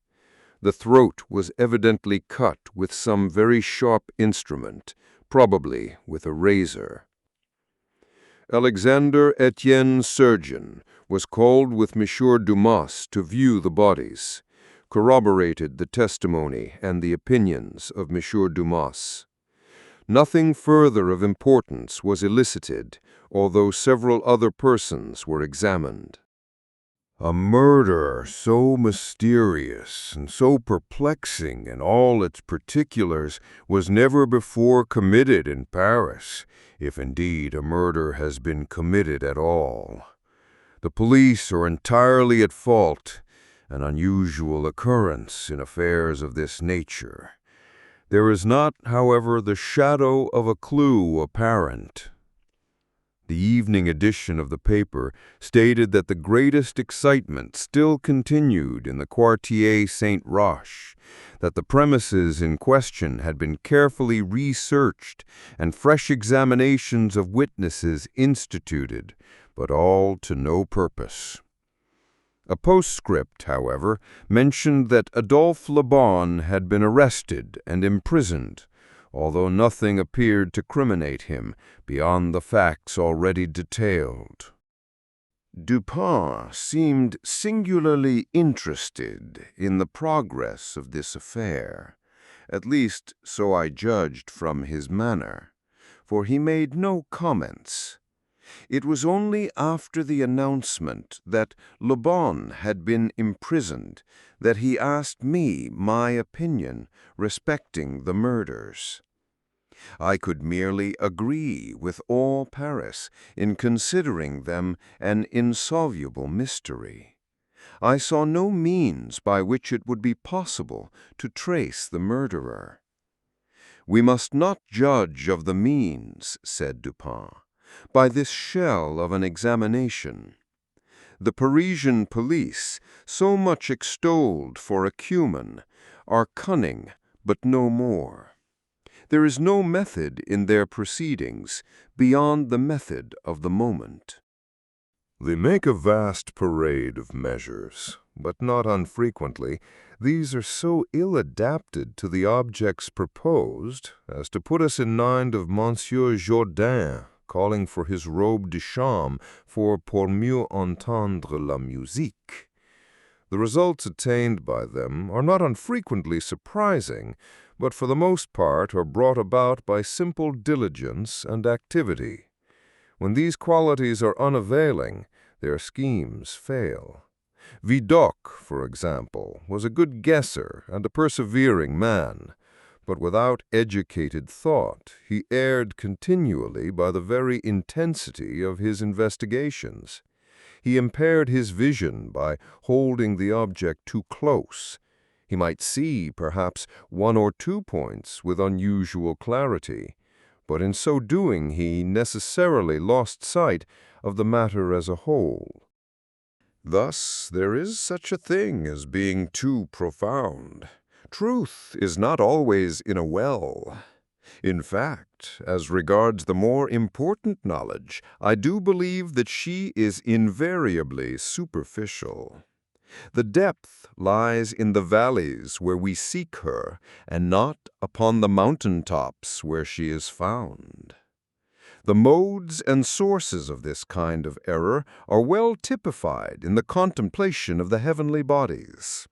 Speaker 2: The throat was evidently cut with some very sharp instrument, probably with a razor. Alexander Etienne, surgeon, was called with Monsieur Dumas to view the bodies, corroborated the testimony and the opinions of Monsieur Dumas. Nothing further of importance was elicited, although several other persons were examined. A murder so mysterious and so perplexing in all its particulars was never before committed in Paris, if indeed a murder has been committed at all. The police are entirely at fault, an unusual occurrence in affairs of this nature. There is not, however, the shadow of a clue apparent. The evening edition of the paper stated that the greatest excitement still continued in the Quartier Saint-Roch, that the premises in question had been carefully researched and fresh examinations of witnesses instituted, but all to no purpose. A postscript, however, mentioned that Adolphe Le Bon had been arrested and imprisoned, although nothing appeared to criminate him beyond the facts already detailed. Dupin seemed singularly interested in the progress of this affair, at least so I judged from his manner, for he made no comments. It was only after the announcement that Le Bon had been imprisoned that he asked me my opinion respecting the murders. I could merely agree with all Paris in considering them an insoluble mystery. I saw no means by which it would be possible to trace the murderer. "We must not judge of the means," said Dupin, "by this shell of an examination. The Parisian police, so much extolled for acumen, are cunning, but no more. There is no method in their proceedings beyond the method of the moment." They make a vast parade of measures, but not unfrequently these are so ill adapted to the objects proposed as to put us in mind of Monsieur Jourdain calling for his robe de chambre pour mieux entendre la musique. The results attained by them are not unfrequently surprising, but for the most part are brought about by simple diligence and activity. When these qualities are unavailing, their schemes fail. Vidocq, for example, was a good guesser and a persevering man, but without educated thought he erred continually by the very intensity of his investigations. He impaired his vision by holding the object too close. He might see, perhaps, one or two points with unusual clarity, but in so doing he necessarily lost sight of the matter as a whole. Thus, there is such a thing as being too profound. Truth is not always in a well. In fact, as regards the more important knowledge, I do believe that she is invariably superficial. The depth lies in the valleys where we seek her, and not upon the mountain tops where she is found. The modes and sources of this kind of error are well typified in the contemplation of the heavenly bodies.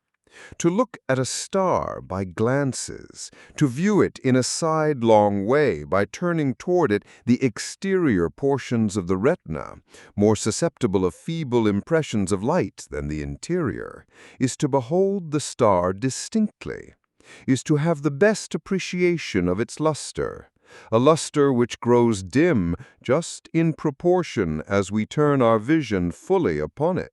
Speaker 2: To look at a star by glances, to view it in a sidelong way by turning toward it the exterior portions of the retina, more susceptible of feeble impressions of light than the interior, is to behold the star distinctly, is to have the best appreciation of its luster, a luster which grows dim just in proportion as we turn our vision fully upon it.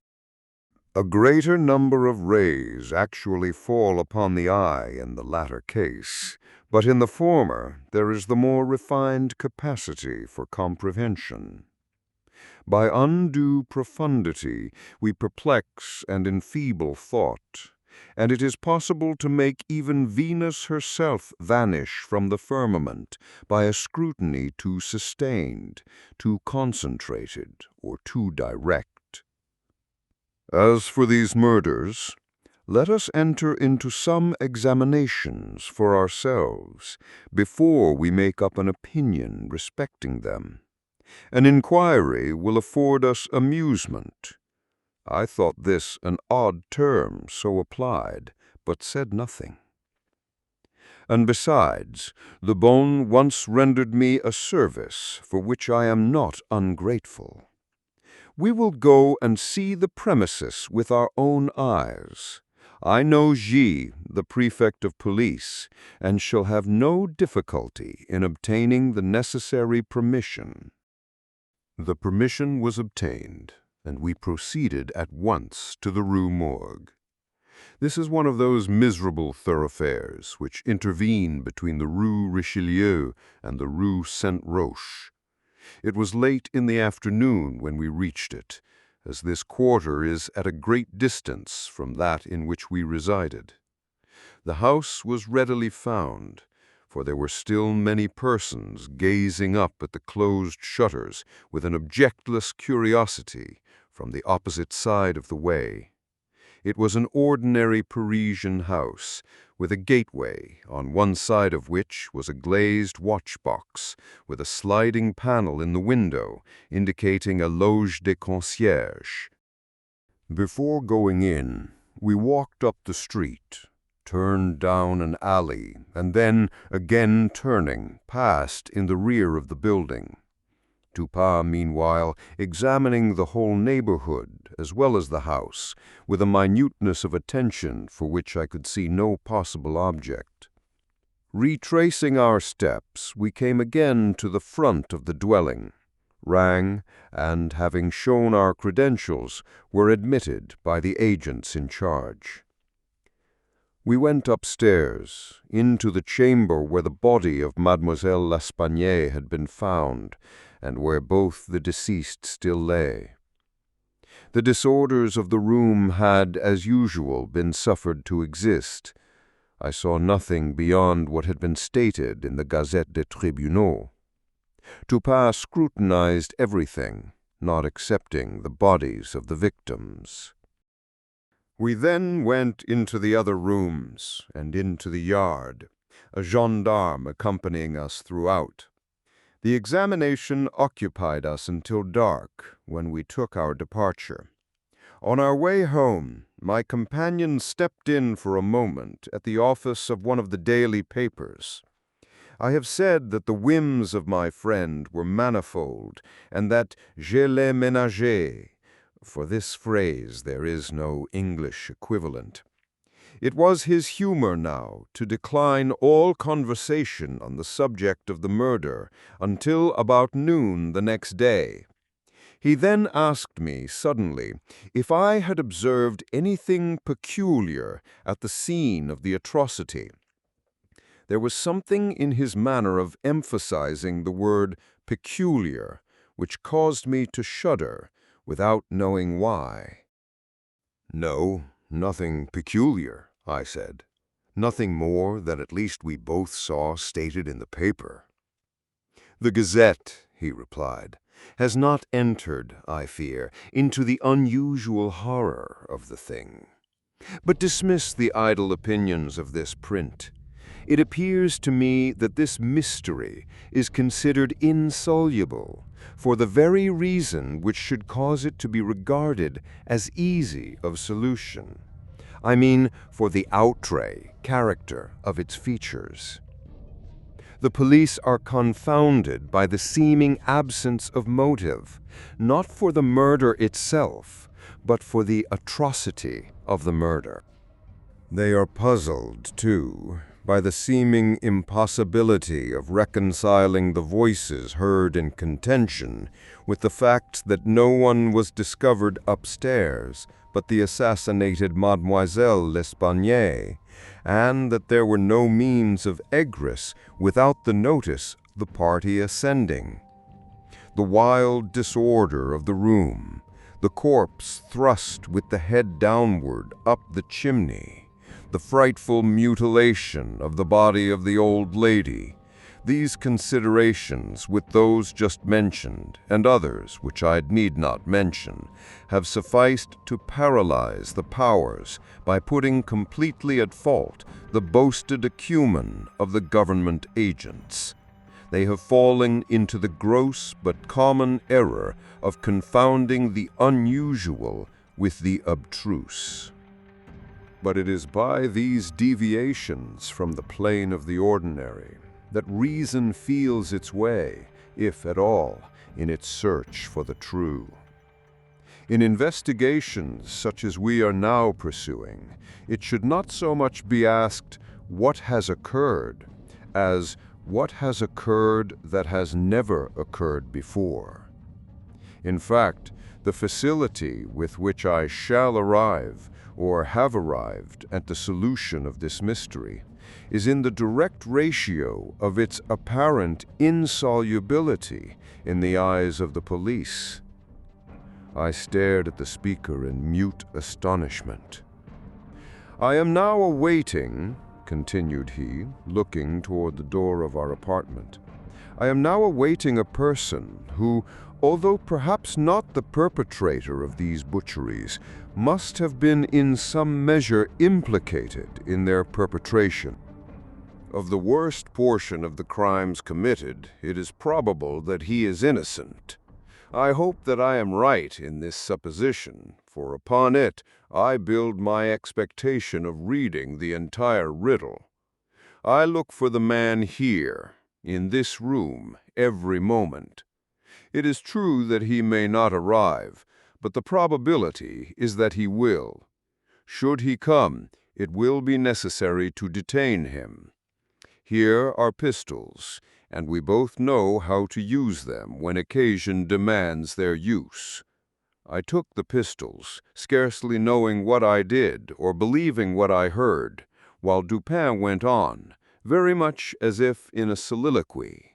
Speaker 2: A greater number of rays actually fall upon the eye in the latter case, but in the former there is the more refined capacity for comprehension. By undue profundity we perplex and enfeeble thought, and it is possible to make even Venus herself vanish from the firmament by a scrutiny too sustained, too concentrated, or too direct. As for these murders, let us enter into some examinations for ourselves before we make up an opinion respecting them. An inquiry will afford us amusement. I thought this an odd term so applied, but said nothing. And besides, the bone once rendered me a service for which I am not ungrateful. We will go and see the premises with our own eyes. I know G, the prefect of police, and shall have no difficulty in obtaining the necessary permission." The permission was obtained, and we proceeded at once to the Rue Morgue. This is one of those miserable thoroughfares which intervene between the Rue Richelieu and the Rue Saint-Roch. It was late in the afternoon when we reached it, as this quarter is at a great distance from that in which we resided. The house was readily found, for there were still many persons gazing up at the closed shutters with an objectless curiosity from the opposite side of the way. It was an ordinary Parisian house, with a gateway, on one side of which was a glazed watch-box, with a sliding panel in the window, indicating a loge de concierge. Before going in, we walked up the street, turned down an alley, and then, again turning, passed in the rear of the building. Dupin, meanwhile, examining the whole neighborhood, as well as the house, with a minuteness of attention for which I could see no possible object. Retracing our steps, we came again to the front of the dwelling, rang, and, having shown our credentials, were admitted by the agents in charge. We went upstairs, into the chamber where the body of Mademoiselle L'Espanaye had been found, and where both the deceased still lay. The disorders of the room had, as usual, been suffered to exist. I saw nothing beyond what had been stated in the Gazette des Tribunaux. Dupin scrutinized everything, not excepting the bodies of the victims. We then went into the other rooms and into the yard, a gendarme accompanying us throughout. The examination occupied us until dark, when we took our departure. On our way home, my companion stepped in for a moment at the office of one of the daily papers. I have said that the whims of my friend were manifold, and that je l'ai ménagé. For this phrase there is no English equivalent. It was his humor now to decline all conversation on the subject of the murder until about noon the next day. He then asked me suddenly if I had observed anything peculiar at the scene of the atrocity. There was something in his manner of emphasizing the word peculiar which caused me to shudder without knowing why. "No, nothing peculiar," I said. "Nothing more than at least we both saw stated in the paper." "The Gazette," he replied, "has not entered, I fear, into the unusual horror of the thing. But dismiss the idle opinions of this print. It appears to me that this mystery is considered insoluble for the very reason which should cause it to be regarded as easy of solution. I mean for the outre character of its features. The police are confounded by the seeming absence of motive, not for the murder itself, but for the atrocity of the murder. They are puzzled, too, by the seeming impossibility of reconciling the voices heard in contention with the fact that no one was discovered upstairs but the assassinated Mademoiselle L'Espanaye, and that there were no means of egress without the notice of the party ascending. The wild disorder of the room, the corpse thrust with the head downward up the chimney, the frightful mutilation of the body of the old lady, these considerations, with those just mentioned, and others which I need not mention, have sufficed to paralyze the powers by putting completely at fault the boasted acumen of the government agents. They have fallen into the gross but common error of confounding the unusual with the abstruse. But it is by these deviations from the plane of the ordinary that reason feels its way, if at all, in its search for the true. In investigations such as we are now pursuing, it should not so much be asked, what has occurred, as what has occurred that has never occurred before. In fact, the facility with which I shall arrive, or have arrived, at the solution of this mystery is in the direct ratio of its apparent insolubility in the eyes of the police. I stared at the speaker in mute astonishment. I am now awaiting, continued he, looking toward the door of our apartment, I am now awaiting a person who, although perhaps not the perpetrator of these butcheries, must have been in some measure implicated in their perpetration. Of the worst portion of the crimes committed, it is probable that he is innocent. I hope that I am right in this supposition, for upon it I build my expectation of reading the entire riddle. I look for the man here, in this room, every moment. It is true that he may not arrive, but the probability is that he will. Should he come, it will be necessary to detain him. Here are pistols, and we both know how to use them when occasion demands their use. I took the pistols, scarcely knowing what I did or believing what I heard, while Dupin went on, very much as if in a soliloquy.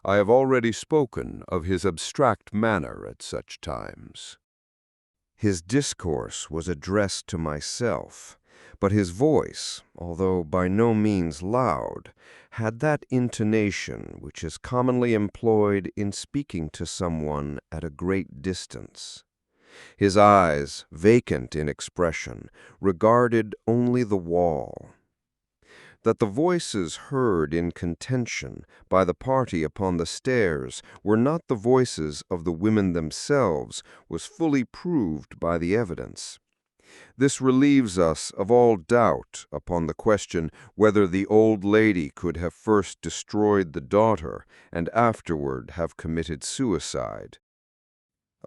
Speaker 2: I have already spoken of his abstract manner at such times. His discourse was addressed to myself, but his voice, although by no means loud, had that intonation which is commonly employed in speaking to someone at a great distance. His eyes, vacant in expression, regarded only the wall. That the voices heard in contention by the party upon the stairs were not the voices of the women themselves was fully proved by the evidence. This relieves us of all doubt upon the question whether the old lady could have first destroyed the daughter and afterward have committed suicide.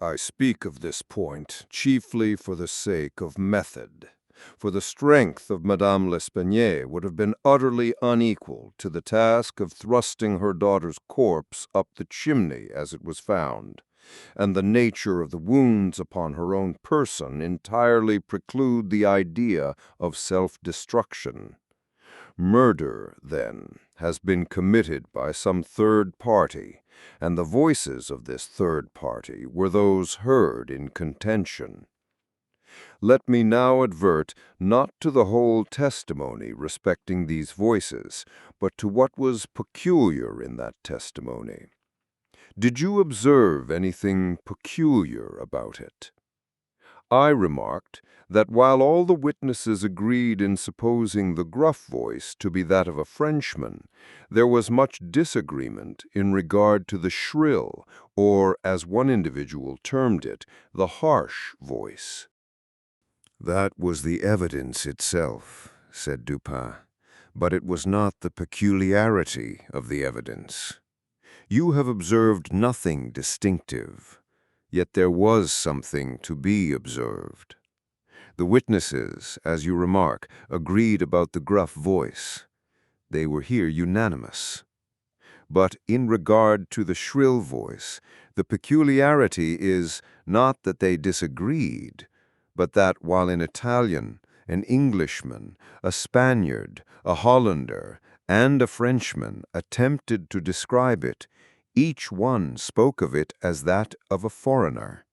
Speaker 2: I speak of this point chiefly for the sake of method, for the strength of Madame L'Espanaye would have been utterly unequal to the task of thrusting her daughter's corpse up the chimney as it was found, and the nature of the wounds upon her own person entirely preclude the idea of self-destruction. Murder, then, has been committed by some third party, and the voices of this third party were those heard in contention. Let me now advert not to the whole testimony respecting these voices, but to what was peculiar in that testimony. Did you observe anything peculiar about it? I remarked that while all the witnesses agreed in supposing the gruff voice to be that of a Frenchman, there was much disagreement in regard to the shrill, or, as one individual termed it, the harsh voice. "That was the evidence itself," said Dupin, "but it was not the peculiarity of the evidence. You have observed nothing distinctive, yet there was something to be observed. The witnesses, as you remark, agreed about the gruff voice. They were here unanimous. But in regard to the shrill voice, the peculiarity is not that they disagreed, but that while an Italian, an Englishman, a Spaniard, a Hollander, and a Frenchman attempted to describe it, each one spoke of it as that of a foreigner.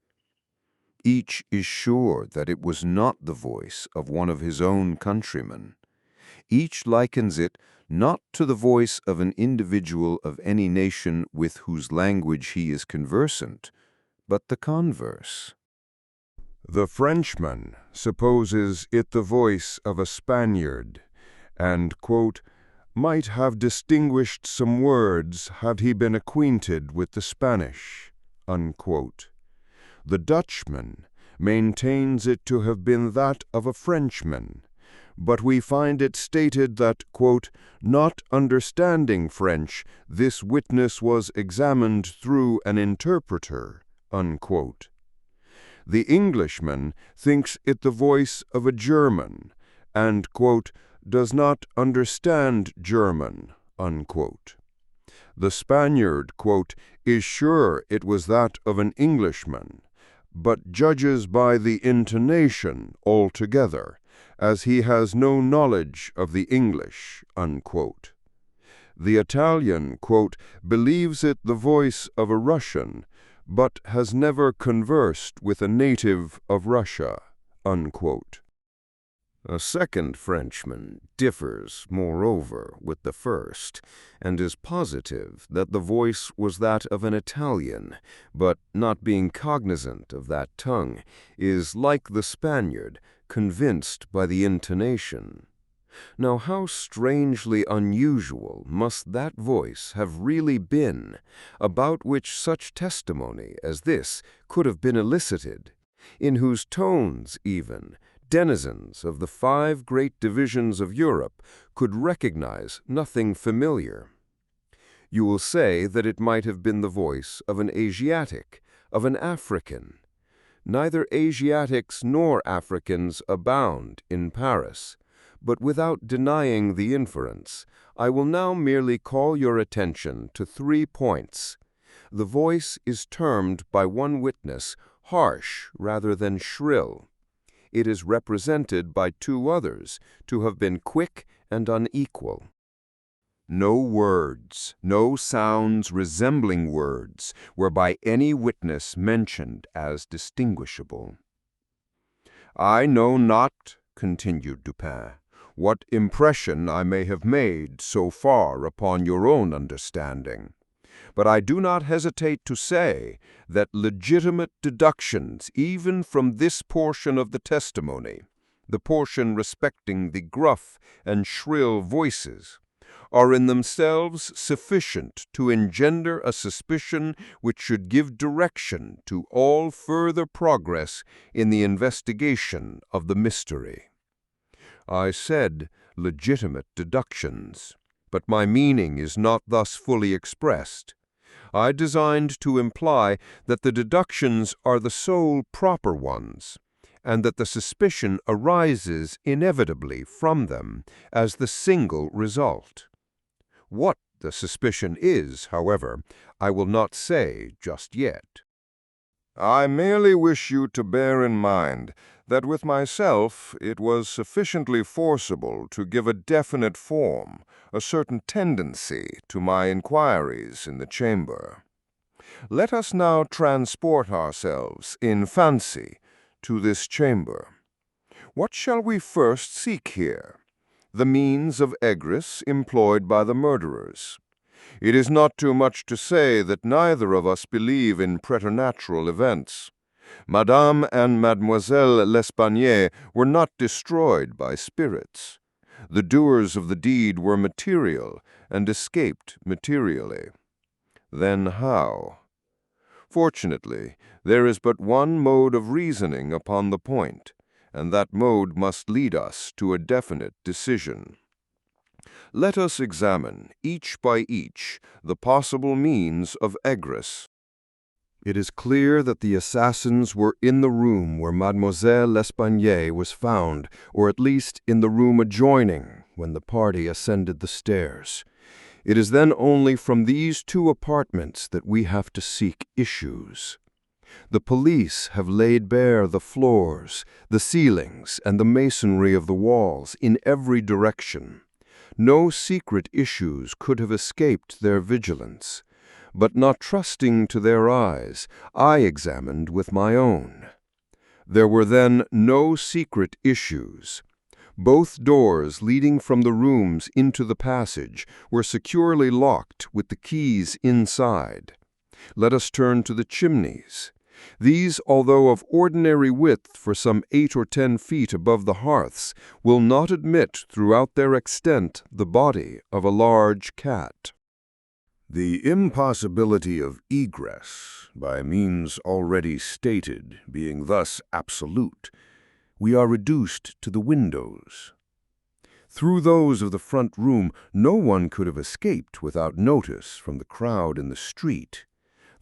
Speaker 2: Each is sure that it was not the voice of one of his own countrymen. Each likens it not to the voice of an individual of any nation with whose language he is conversant, but the converse. The Frenchman supposes it the voice of a Spaniard, and, quote, might have distinguished some words had he been acquainted with the Spanish, unquote. The Dutchman maintains it to have been that of a Frenchman, but we find it stated that, quote, not understanding French, this witness was examined through an interpreter, unquote. The Englishman thinks it the voice of a German, and, quote, does not understand German, unquote. The Spaniard, quote, is sure it was that of an Englishman, but judges by the intonation altogether, as he has no knowledge of the English, unquote. The Italian, quote, believes it the voice of a Russian, but has never conversed with a native of Russia, unquote. A second Frenchman differs, moreover, with the first, and is positive that the voice was that of an Italian, but not being cognizant of that tongue, is, like the Spaniard, convinced by the intonation. Now how strangely unusual must that voice have really been, about which such testimony as this could have been elicited, in whose tones even denizens of the 5 great divisions of Europe could recognize nothing familiar. You will say that it might have been the voice of an Asiatic, of an African. Neither Asiatics nor Africans abound in Paris, but without denying the inference, I will now merely call your attention to 3 points. The voice is termed by one witness harsh rather than shrill. It is represented by 2 others to have been quick and unequal. No words, no sounds resembling words, were by any witness mentioned as distinguishable. I know not, continued Dupin, what impression I may have made so far upon your own understanding, but I do not hesitate to say that legitimate deductions even from this portion of the testimony, the portion respecting the gruff and shrill voices, are in themselves sufficient to engender a suspicion which should give direction to all further progress in the investigation of the mystery. I said legitimate deductions, but my meaning is not thus fully expressed. I designed to imply that the deductions are the sole proper ones, and that the suspicion arises inevitably from them as the single result. What the suspicion is, however, I will not say just yet. I merely wish you to bear in mind that with myself it was sufficiently forcible to give a definite form, a certain tendency to my inquiries in the chamber. Let us now transport ourselves in fancy to this chamber. What shall we first seek here? The means of egress employed by the murderers. It is not too much to say that neither of us believe in preternatural events. Madame and Mademoiselle L'Espanaye were not destroyed by spirits. The doers of the deed were material and escaped materially. Then how? Fortunately, there is but one mode of reasoning upon the point, and that mode must lead us to a definite decision. Let us examine, each by each, the possible means of egress. It is clear that the assassins were in the room where Mademoiselle L'Espanaye was found, or at least in the room adjoining, when the party ascended the stairs. It is then only from these two apartments that we have to seek issues. The police have laid bare the floors, the ceilings, and the masonry of the walls in every direction. No secret issues could have escaped their vigilance. But not trusting to their eyes, I examined with my own. There were then no secret issues. Both doors leading from the rooms into the passage were securely locked with the keys inside. Let us turn to the chimneys. These, although of ordinary width for some 8 or 10 feet above the hearths, will not admit throughout their extent the body of a large cat. The impossibility of egress, by means already stated, being thus absolute, we are reduced to the windows. Through those of the front room no one could have escaped without notice from the crowd in the street.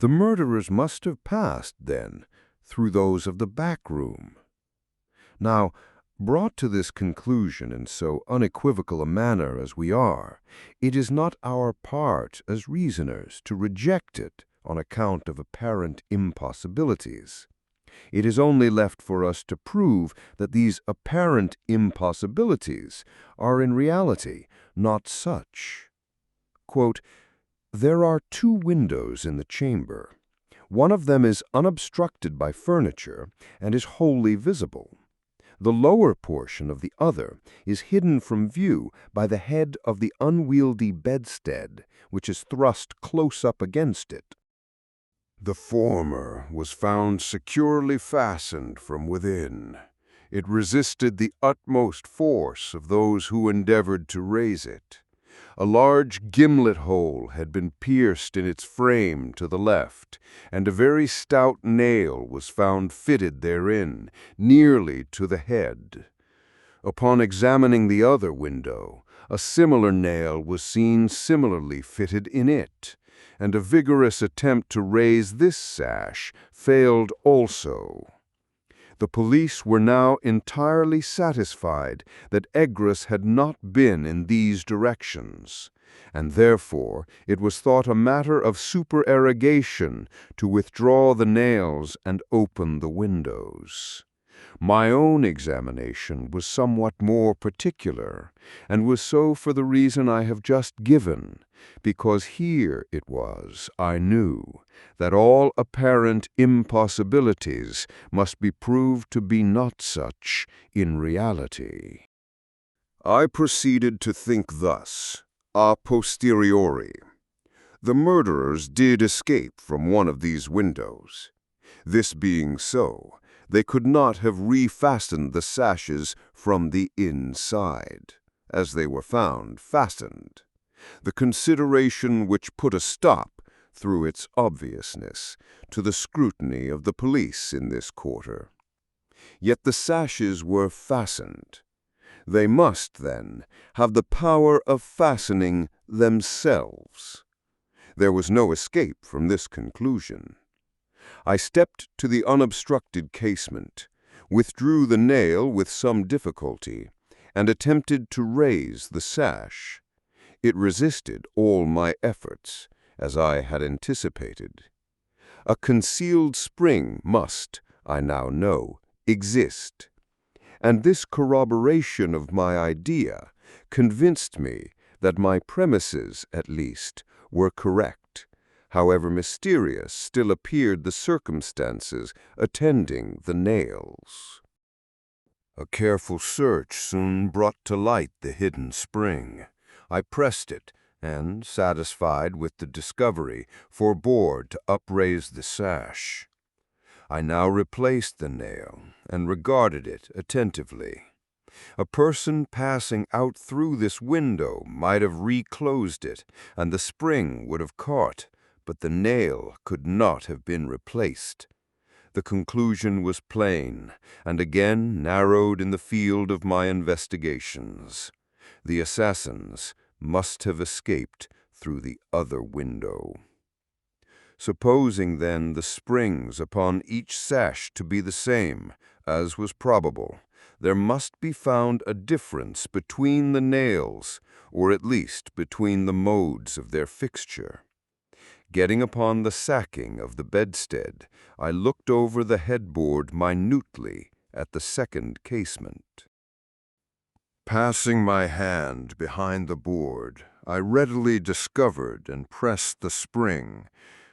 Speaker 2: The murderers must have passed, then, through those of the back room. Now, brought to this conclusion in so unequivocal a manner as we are, it is not our part as reasoners to reject it on account of apparent impossibilities. It is only left for us to prove that these apparent impossibilities are in reality not such. Quote, "There are 2 windows in the chamber. One of them is unobstructed by furniture and is wholly visible. The lower portion of the other is hidden from view by the head of the unwieldy bedstead, which is thrust close up against it. The former was found securely fastened from within. It resisted the utmost force of those who endeavored to raise it. A large gimlet hole had been pierced in its frame to the left, and a very stout nail was found fitted therein, nearly to the head. Upon examining the other window, a similar nail was seen similarly fitted in it, and a vigorous attempt to raise this sash failed also. The police were now entirely satisfied that egress had not been in these directions, and therefore it was thought a matter of supererogation to withdraw the nails and open the windows. My own examination was somewhat more particular, and was so for the reason I have just given, because here it was, I knew, that all apparent impossibilities must be proved to be not such in reality. I proceeded to think thus, a posteriori. The murderers did escape from one of these windows. This being so, they could not have refastened the sashes from the inside, as they were found fastened. The consideration which put a stop, through its obviousness, to the scrutiny of the police in this quarter. Yet the sashes were fastened. They must, then, have the power of fastening themselves. There was no escape from this conclusion. I stepped to the unobstructed casement, withdrew the nail with some difficulty, and attempted to raise the sash. It resisted all my efforts, as I had anticipated. A concealed spring must, I now know, exist, and this corroboration of my idea convinced me that my premises, at least, were correct, however mysterious still appeared the circumstances attending the nails. A careful search soon brought to light the hidden spring. I pressed it, and, satisfied with the discovery, forbore to upraise the sash. I now replaced the nail, and regarded it attentively. A person passing out through this window might have reclosed it, and the spring would have caught, but the nail could not have been replaced. The conclusion was plain, and again narrowed in the field of my investigations. The assassins must have escaped through the other window. Supposing, then, the springs upon each sash to be the same, as was probable, there must be found a difference between the nails, or at least between the modes of their fixture. Getting upon the sacking of the bedstead, I looked over the headboard minutely at the second casement. Passing my hand behind the board, I readily discovered and pressed the spring,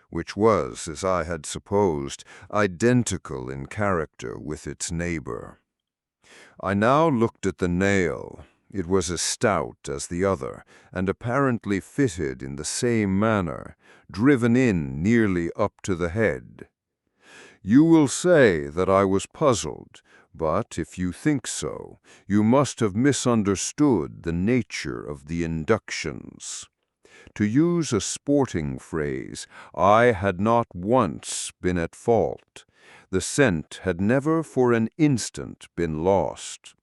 Speaker 2: which was, as I had supposed, identical in character with its neighbor. I now looked at the nail. It was as stout as the other, and apparently fitted in the same manner, driven in nearly up to the head. You will say that I was puzzled, but if you think so, you must have misunderstood the nature of the inductions. To use a sporting phrase, I had not once been at fault. The scent had never for an instant been lost.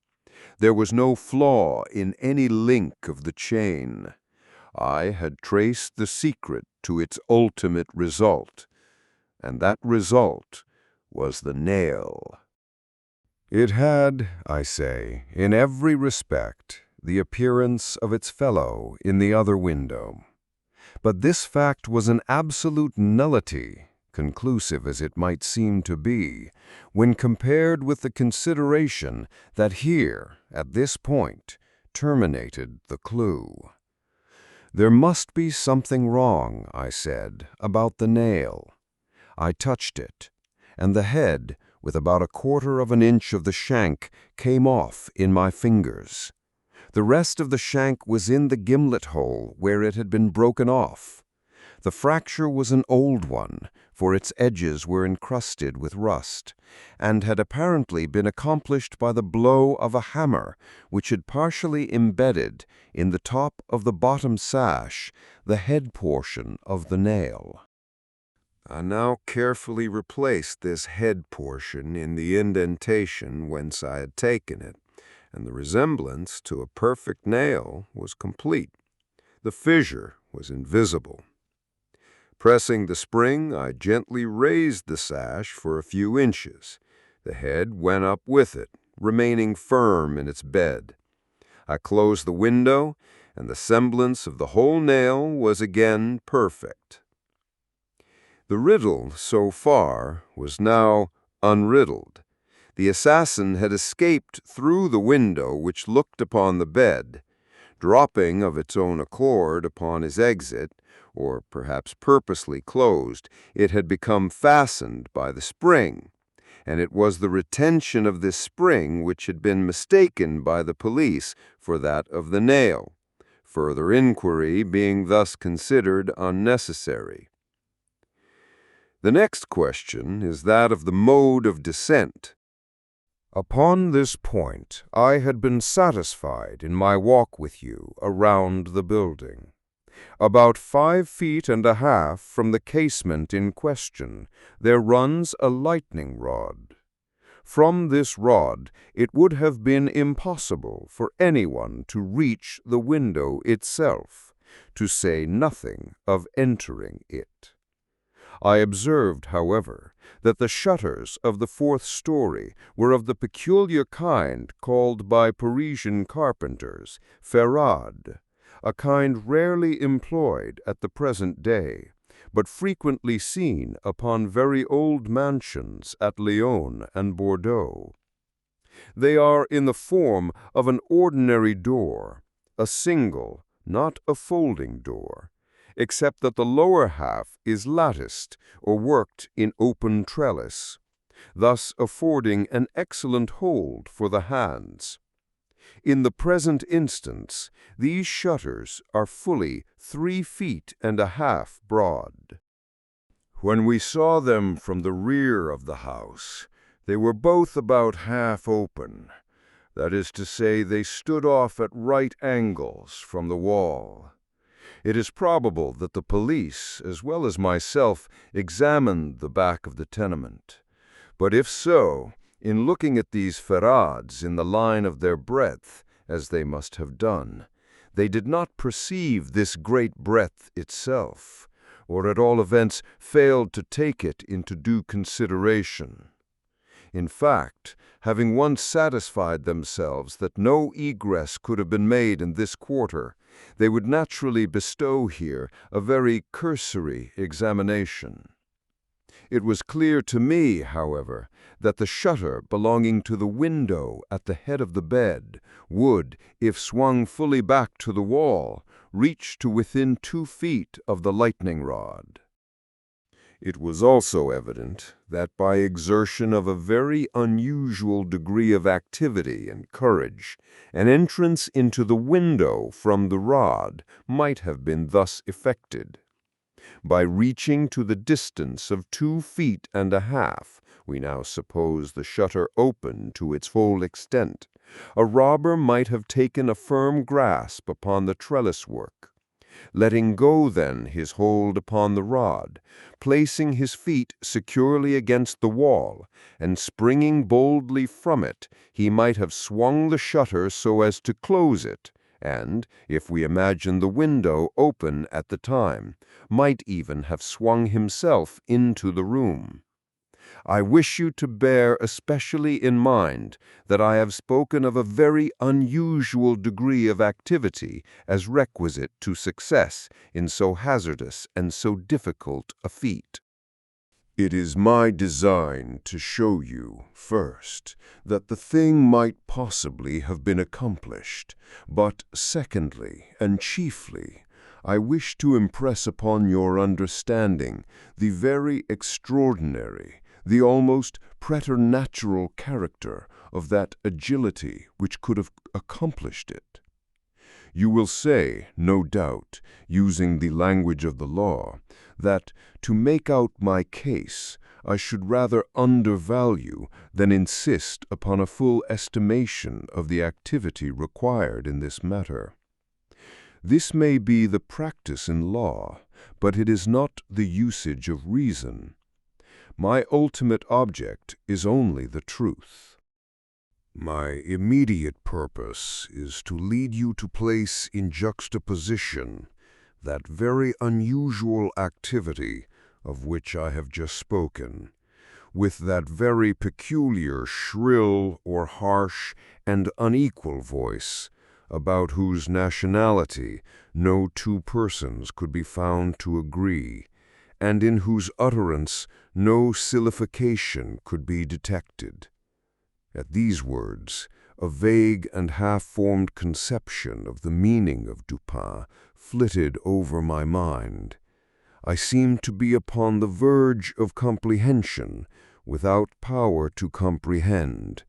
Speaker 2: There was no flaw in any link of the chain. I had traced the secret to its ultimate result, and that result was the nail. It had, I say, in every respect, the appearance of its fellow in the other window. But this fact was an absolute nullity, conclusive as it might seem to be, when compared with the consideration that here, at this point, terminated the clue. There must be something wrong, I said, about the nail. I touched it, and the head, with about 1/4 of an inch of the shank, came off in my fingers. The rest of the shank was in the gimlet hole where it had been broken off. The fracture was an old one, for its edges were encrusted with rust, and had apparently been accomplished by the blow of a hammer, which had partially embedded, in the top of the bottom sash, the head portion of the nail. I now carefully replaced this head portion in the indentation whence I had taken it, and the resemblance to a perfect nail was complete. The fissure was invisible. Pressing the spring, I gently raised the sash for a few inches. The head went up with it, remaining firm in its bed. I closed the window, and the semblance of the whole nail was again perfect. The riddle, so far, was now unriddled. The assassin had escaped through the window which looked upon the bed. Dropping of its own accord upon his exit, or perhaps purposely closed, it had become fastened by the spring, and it was the retention of this spring which had been mistaken by the police for that of the nail, further inquiry being thus considered unnecessary. The next question is that of the mode of descent. Upon this point, I had been satisfied in my walk with you around the building. About 5 feet and a half from the casement in question, there runs a lightning rod. From this rod, it would have been impossible for anyone to reach the window itself, to say nothing of entering it. I observed, however, that the shutters of the 4th story were of the peculiar kind called by Parisian carpenters ferrade, a kind rarely employed at the present day, but frequently seen upon very old mansions at Lyon and Bordeaux. They are in the form of an ordinary door, a single, not a folding door, except that the lower half is latticed or worked in open trellis, thus affording an excellent hold for the hands. In the present instance, these shutters are fully 3 feet and a half broad. When we saw them from the rear of the house, they were both about half open. That is to say, they stood off at right angles from the wall. It is probable that the police, as well as myself, examined the back of the tenement. But if so, in looking at these ferrades in the line of their breadth, as they must have done, they did not perceive this great breadth itself, or at all events failed to take it into due consideration. In fact, having once satisfied themselves that no egress could have been made in this quarter, they would naturally bestow here a very cursory examination. It was clear to me, however, that the shutter belonging to the window at the head of the bed would, if swung fully back to the wall, reach to within 2 feet of the lightning rod. It was also evident that by exertion of a very unusual degree of activity and courage, an entrance into the window from the rod might have been thus effected. By reaching to the distance of 2 feet and a half, we now suppose the shutter open to its full extent, a robber might have taken a firm grasp upon the trellis work. Letting go then his hold upon the rod, placing his feet securely against the wall, and springing boldly from it, he might have swung the shutter so as to close it, and, if we imagine the window open at the time, might even have swung himself into the room. I wish you to bear especially in mind that I have spoken of a very unusual degree of activity as requisite to success in so hazardous and so difficult a feat. It is my design to show you, first, that the thing might possibly have been accomplished, but secondly, and chiefly, I wish to impress upon your understanding the very extraordinary, the almost preternatural character of that agility which could have accomplished it. You will say, no doubt, using the language of the law, that to make out my case, I should rather undervalue than insist upon a full estimation of the activity required in this matter. This may be the practice in law, but it is not the usage of reason. My ultimate object is only the truth. My immediate purpose is to lead you to place in juxtaposition that very unusual activity of which I have just spoken, with that very peculiar shrill or harsh and unequal voice, about whose nationality no 2 persons could be found to agree, and in whose utterance no sillification could be detected. At these words, a vague and half-formed conception of the meaning of Dupin flitted over my mind. I seemed to be upon the verge of comprehension, without power to comprehend,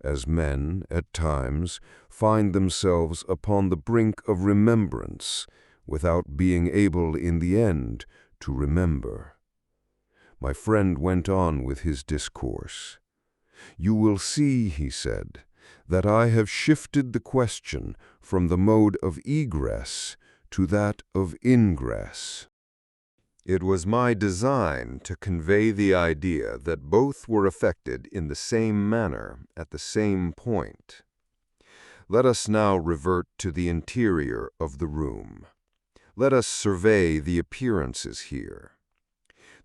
Speaker 2: as men, at times, find themselves upon the brink of remembrance, without being able in the end to remember. My friend went on with his discourse. You will see, he said, that I have shifted the question from the mode of egress to that of ingress. It was my design to convey the idea that both were effected in the same manner at the same point. Let us now revert to the interior of the room. Let us survey the appearances here.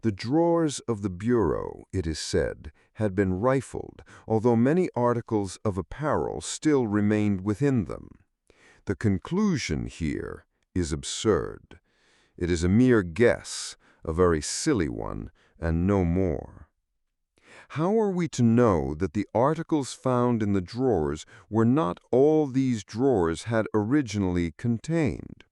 Speaker 2: The drawers of the bureau, it is said, had been rifled, although many articles of apparel still remained within them. The conclusion here is absurd. It is a mere guess, a very silly one, and no more. How are we to know that the articles found in the drawers were not all these drawers had originally contained?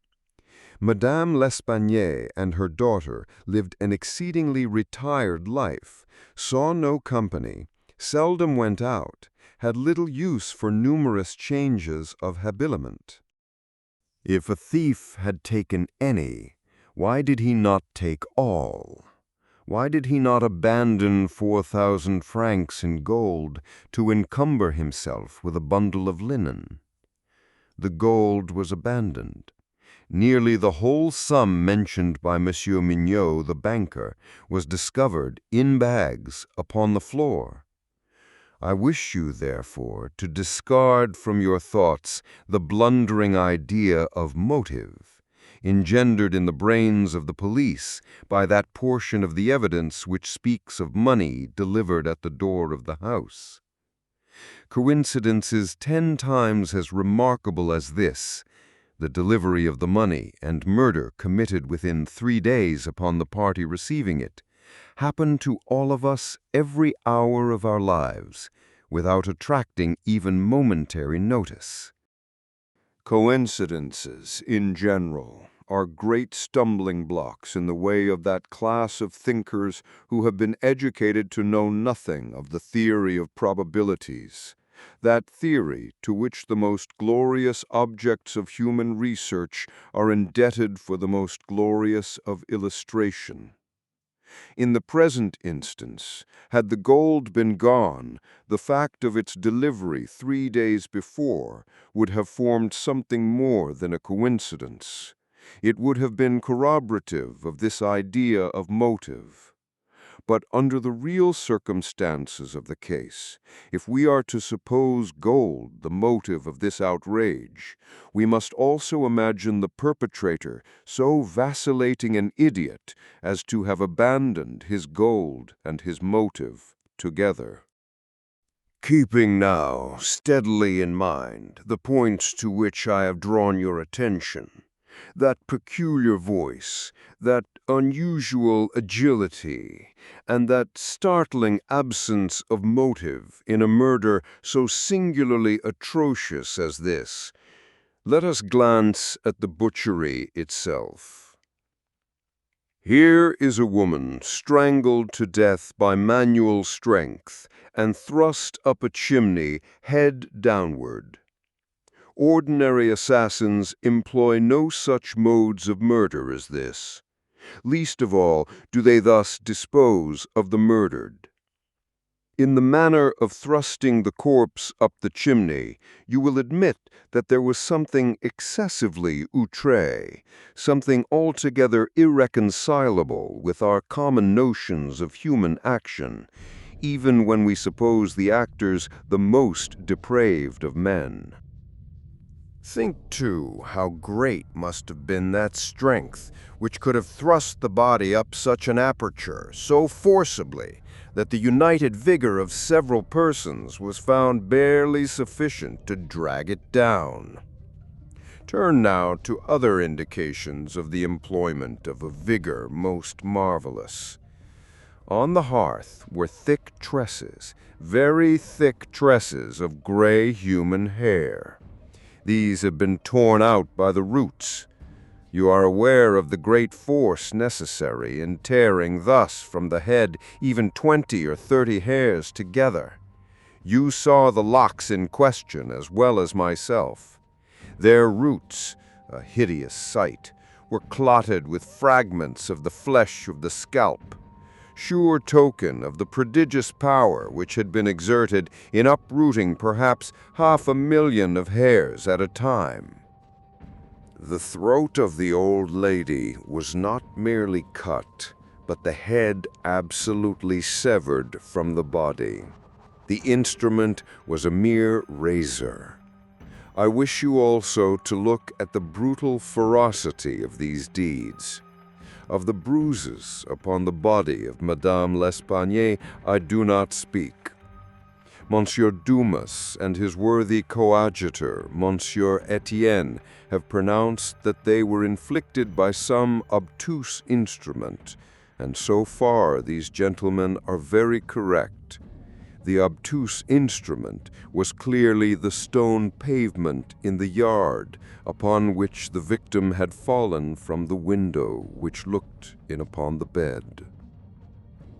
Speaker 2: Madame L'Espanaye and her daughter lived an exceedingly retired life, saw no company, seldom went out, had little use for numerous changes of habiliment. If a thief had taken any, why did he not take all? Why did he not abandon 4,000 francs in gold to encumber himself with a bundle of linen? The gold was abandoned. Nearly the whole sum mentioned by Monsieur Mignot, the banker, was discovered in bags upon the floor. I wish you, therefore, to discard from your thoughts the blundering idea of motive, engendered in the brains of the police by that portion of the evidence which speaks of money delivered at the door of the house. Coincidences 10 times as remarkable as this, the delivery of the money and murder committed within 3 days upon the party receiving it, happen to all of us every hour of our lives, without attracting even momentary notice. Coincidences, in general, are great stumbling blocks in the way of that class of thinkers who have been educated to know nothing of the theory of probabilities, that theory to which the most glorious objects of human research are indebted for the most glorious of illustration. In the present instance, had the gold been gone, the fact of its delivery 3 days before would have formed something more than a coincidence. It would have been corroborative of this idea of motive. But under the real circumstances of the case, if we are to suppose gold the motive of this outrage, we must also imagine the perpetrator so vacillating an idiot as to have abandoned his gold and his motive together. Keeping now steadily in mind the points to which I have drawn your attention, that peculiar voice, that unusual agility, and that startling absence of motive in a murder so singularly atrocious as this, let us glance at the butchery itself. Here is a woman strangled to death by manual strength and thrust up a chimney head downward. Ordinary assassins employ no such modes of murder as this. Least of all do they thus dispose of the murdered. In the manner of thrusting the corpse up the chimney, you will admit that there was something excessively outré, something altogether irreconcilable with our common notions of human action, even when we suppose the actors the most depraved of men. Think, too, how great must have been that strength which could have thrust the body up such an aperture so forcibly that the united vigor of several persons was found barely sufficient to drag it down. Turn now to other indications of the employment of a vigor most marvelous. On the hearth were thick tresses, very thick tresses of gray human hair. These have been torn out by the roots. You are aware of the great force necessary in tearing thus from the head even 20 or 30 hairs together. You saw the locks in question as well as myself. Their roots, a hideous sight, were clotted with fragments of the flesh of the scalp, sure token of the prodigious power which had been exerted in uprooting perhaps 500,000 of hairs at a time. The throat of the old lady was not merely cut, but the head absolutely severed from the body. The instrument was a mere razor. I wish you also to look at the brutal ferocity of these deeds. Of the bruises upon the body of Madame L'Espanaye I do not speak. Monsieur Dumas and his worthy coadjutor, Monsieur Etienne, have pronounced that they were inflicted by some obtuse instrument, and so far these gentlemen are very correct. The obtuse instrument was clearly the stone pavement in the yard upon which the victim had fallen from the window which looked in upon the bed.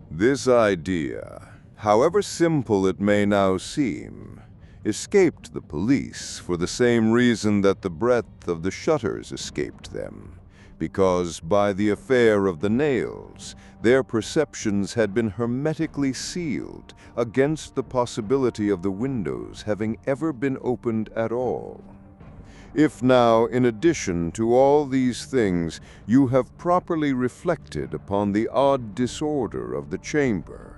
Speaker 2: This idea, however simple it may now seem, escaped the police for the same reason that the breadth of the shutters escaped them, because by the affair of the nails, their perceptions had been hermetically sealed against the possibility of the windows having ever been opened at all. If now, in addition to all these things, you have properly reflected upon the odd disorder of the chamber,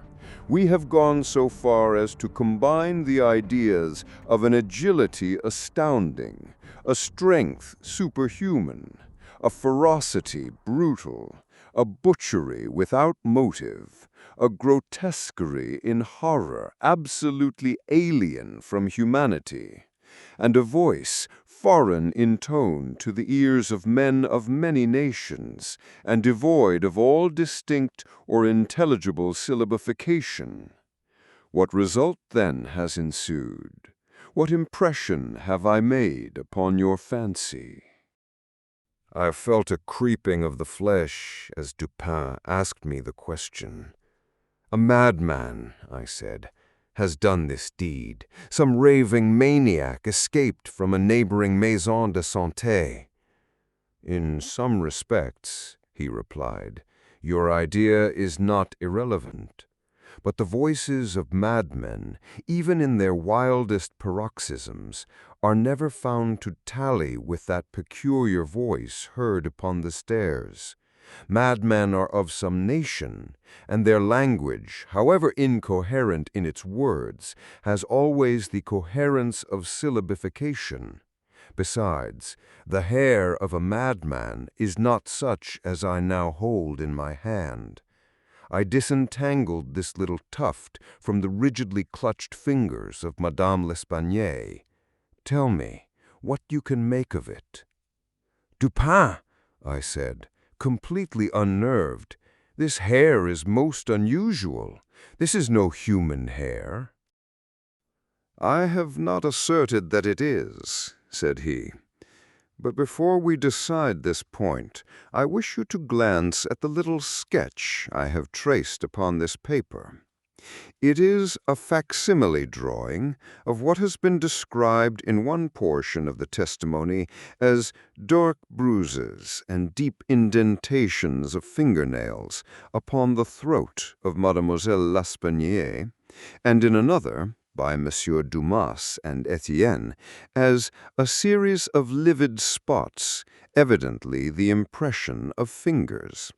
Speaker 2: we have gone so far as to combine the ideas of an agility astounding, a strength superhuman, a ferocity brutal, a butchery without motive, a grotesquerie in horror absolutely alien from humanity, and a voice foreign in tone to the ears of men of many nations, and devoid of all distinct or intelligible syllabification. What result then has ensued? What impression have I made upon your fancy? I felt a creeping of the flesh as Dupin asked me the question. A madman, I said, has done this deed. Some raving maniac escaped from a neighboring maison de santé. In some respects, he replied, your idea is not irrelevant. But the voices of madmen, even in their wildest paroxysms, are never found to tally with that peculiar voice heard upon the stairs. Madmen are of some nation, and their language, however incoherent in its words, has always the coherence of syllabification. Besides, the hair of a madman is not such as I now hold in my hand. I disentangled this little tuft from the rigidly clutched fingers of Madame L'Espanaye. Tell me what you can make of it. Dupin, I said, completely unnerved, this hair is most unusual. This is no human hair. I have not asserted that it is, said he. But before we decide this point, I wish you to glance at the little sketch I have traced upon this paper. It is a facsimile drawing of what has been described in one portion of the testimony as dark bruises and deep indentations of fingernails upon the throat of Mademoiselle L'Espanaye, and in another, by Monsieur Dumas and Etienne, as a series of livid spots, evidently the impression of fingers.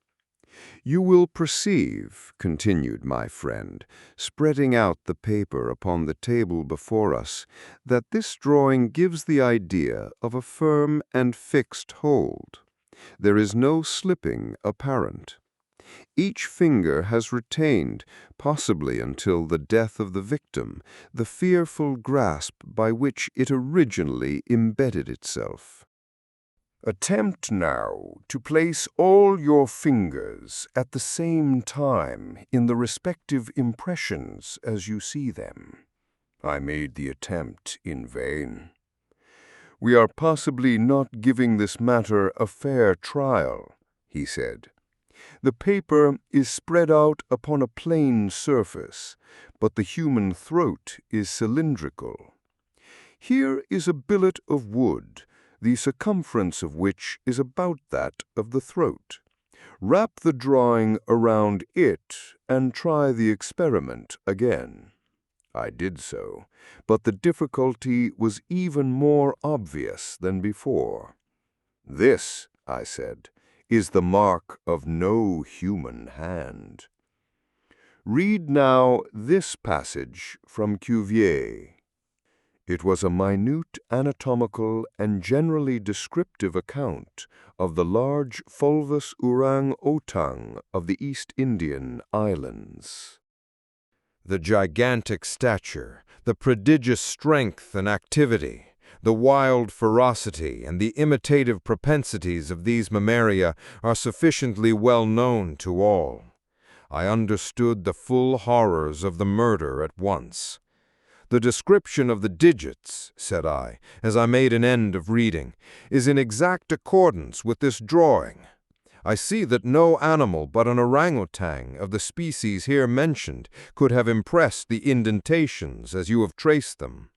Speaker 2: You will perceive, continued my friend, spreading out the paper upon the table before us, that this drawing gives the idea of a firm and fixed hold. There is no slipping apparent. Each finger has retained, possibly until the death of the victim, the fearful grasp by which it originally embedded itself. Attempt now to place all your fingers at the same time in the respective impressions as you see them. I made the attempt in vain. We are possibly not giving this matter a fair trial, he said. The paper is spread out upon a plain surface, but the human throat is cylindrical. Here is a billet of wood, the circumference of which is about that of the throat. Wrap the drawing around it and try the experiment again. I did so, but the difficulty was even more obvious than before. This, I said, is the mark of no human hand. Read now this passage from Cuvier. It was a minute anatomical and generally descriptive account of the large fulvous orang-outang of the East Indian Islands. The gigantic stature, the prodigious strength and activity, the wild ferocity and the imitative propensities of these mammalia are sufficiently well known to all. I understood the full horrors of the murder at once. The description of the digits, said I, as I made an end of reading, is in exact accordance with this drawing. I see that no animal but an orangutan of the species here mentioned could have impressed the indentations as you have traced them.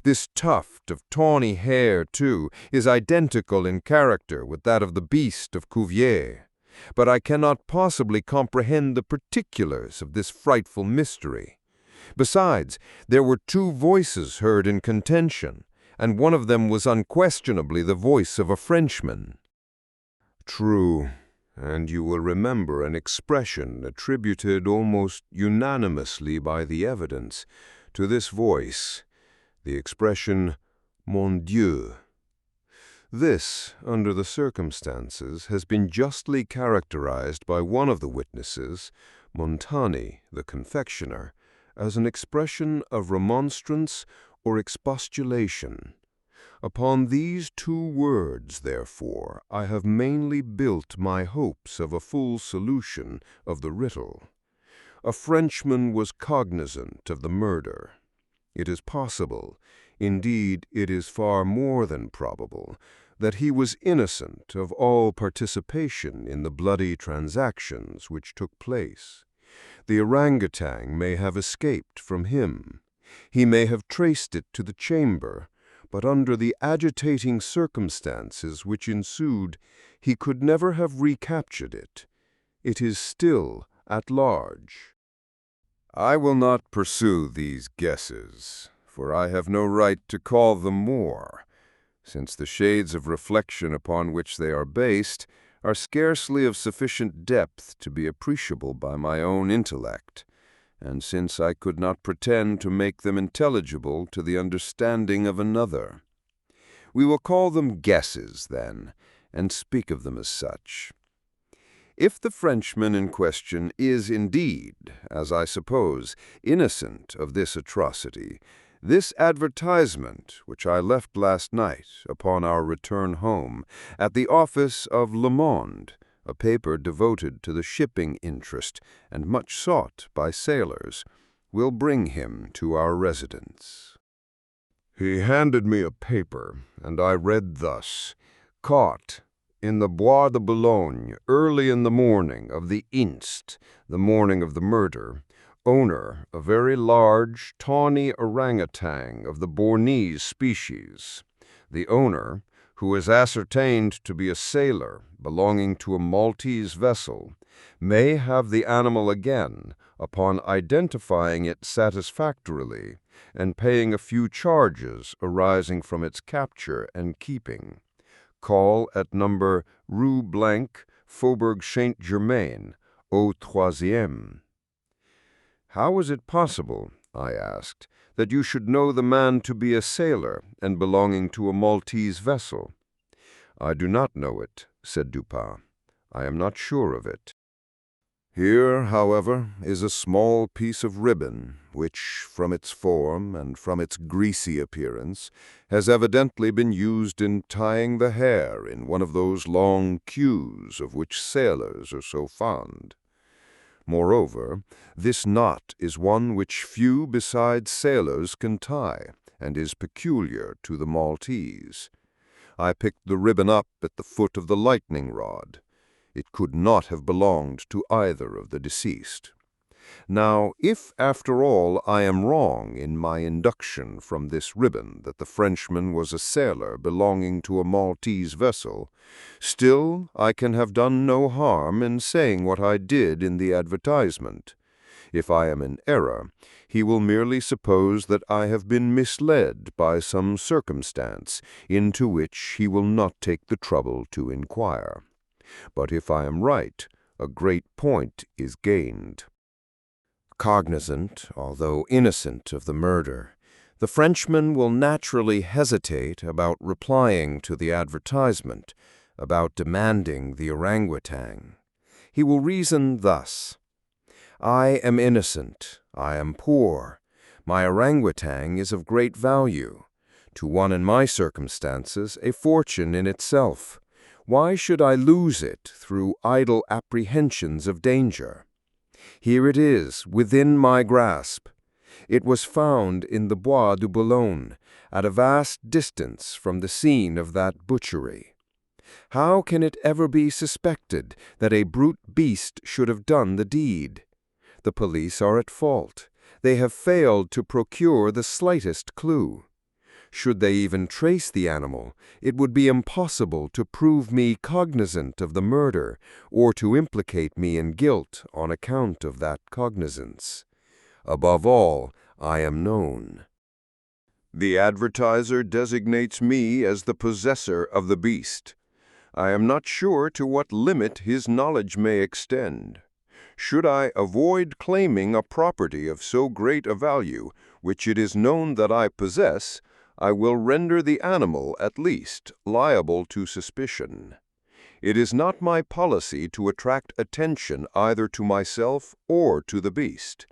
Speaker 2: This tuft of tawny hair, too, is identical in character with that of the beast of Cuvier. But I cannot possibly comprehend the particulars of this frightful mystery. Besides, there were two voices heard in contention, and one of them was unquestionably the voice of a Frenchman. True, and you will remember an expression attributed almost unanimously by the evidence to this voice, the expression, "Mon Dieu." This, under the circumstances, has been justly characterized by one of the witnesses, Montani, the confectioner, as an expression of remonstrance or expostulation. Upon these two words, therefore, I have mainly built my hopes of a full solution of the riddle. A Frenchman was cognizant of the murder. It is possible, indeed it is far more than probable, that he was innocent of all participation in the bloody transactions which took place. The orangutan may have escaped from him. He may have traced it to the chamber, but under the agitating circumstances which ensued, he could never have recaptured it. It is still at large. I will not pursue these guesses, for I have no right to call them more, since the shades of reflection upon which they are based are scarcely of sufficient depth to be appreciable by my own intellect, and since I could not pretend to make them intelligible to the understanding of another. We will call them guesses, then, and speak of them as such. If the Frenchman in question is indeed, as I suppose, innocent of this atrocity, this advertisement, which I left last night upon our return home at the office of Le Monde, a paper devoted to the shipping interest and much sought by sailors, will bring him to our residence. He handed me a paper, and I read thus: "Caught in the Bois de Boulogne, early in the morning of the inst, the morning of the murder, owner a very large, tawny orangutan of the Bornese species. The owner, who is ascertained to be a sailor belonging to a Maltese vessel, may have the animal again upon identifying it satisfactorily and paying a few charges arising from its capture and keeping. Call at number Rue Blanc, Faubourg Saint-Germain, au troisième." "How is it possible," I asked, "that you should know the man to be a sailor and belonging to a Maltese vessel?" "I do not know it," said Dupin. "I am not sure of it. Here, however, is a small piece of ribbon, which, from its form and from its greasy appearance, has evidently been used in tying the hair in one of those long queues of which sailors are so fond. Moreover, this knot is one which few besides sailors can tie, and is peculiar to the Maltese. I picked the ribbon up at the foot of the lightning rod. It could not have belonged to either of the deceased. Now, if after all I am wrong in my induction from this ribbon that the Frenchman was a sailor belonging to a Maltese vessel, still I can have done no harm in saying what I did in the advertisement. If I am in error, he will merely suppose that I have been misled by some circumstance into which he will not take the trouble to inquire. But if I am right, a great point is gained. Cognizant, although innocent of the murder, the Frenchman will naturally hesitate about replying to the advertisement, about demanding the orangutan. He will reason thus: "I am innocent, I am poor, my orangutan is of great value, to one in my circumstances a fortune in itself. Why should I lose it through idle apprehensions of danger? Here it is, within my grasp. It was found in the Bois de Boulogne, at a vast distance from the scene of that butchery. How can it ever be suspected that a brute beast should have done the deed? The police are at fault. They have failed to procure the slightest clue. Should they even trace the animal, it would be impossible to prove me cognizant of the murder, or to implicate me in guilt on account of that cognizance. Above all, I am known. The advertiser designates me as the possessor of the beast. I am not sure to what limit his knowledge may extend. Should I avoid claiming a property of so great a value, which it is known that I possess, I will render the animal, at least, liable to suspicion. It is not my policy to attract attention either to myself or to the beast.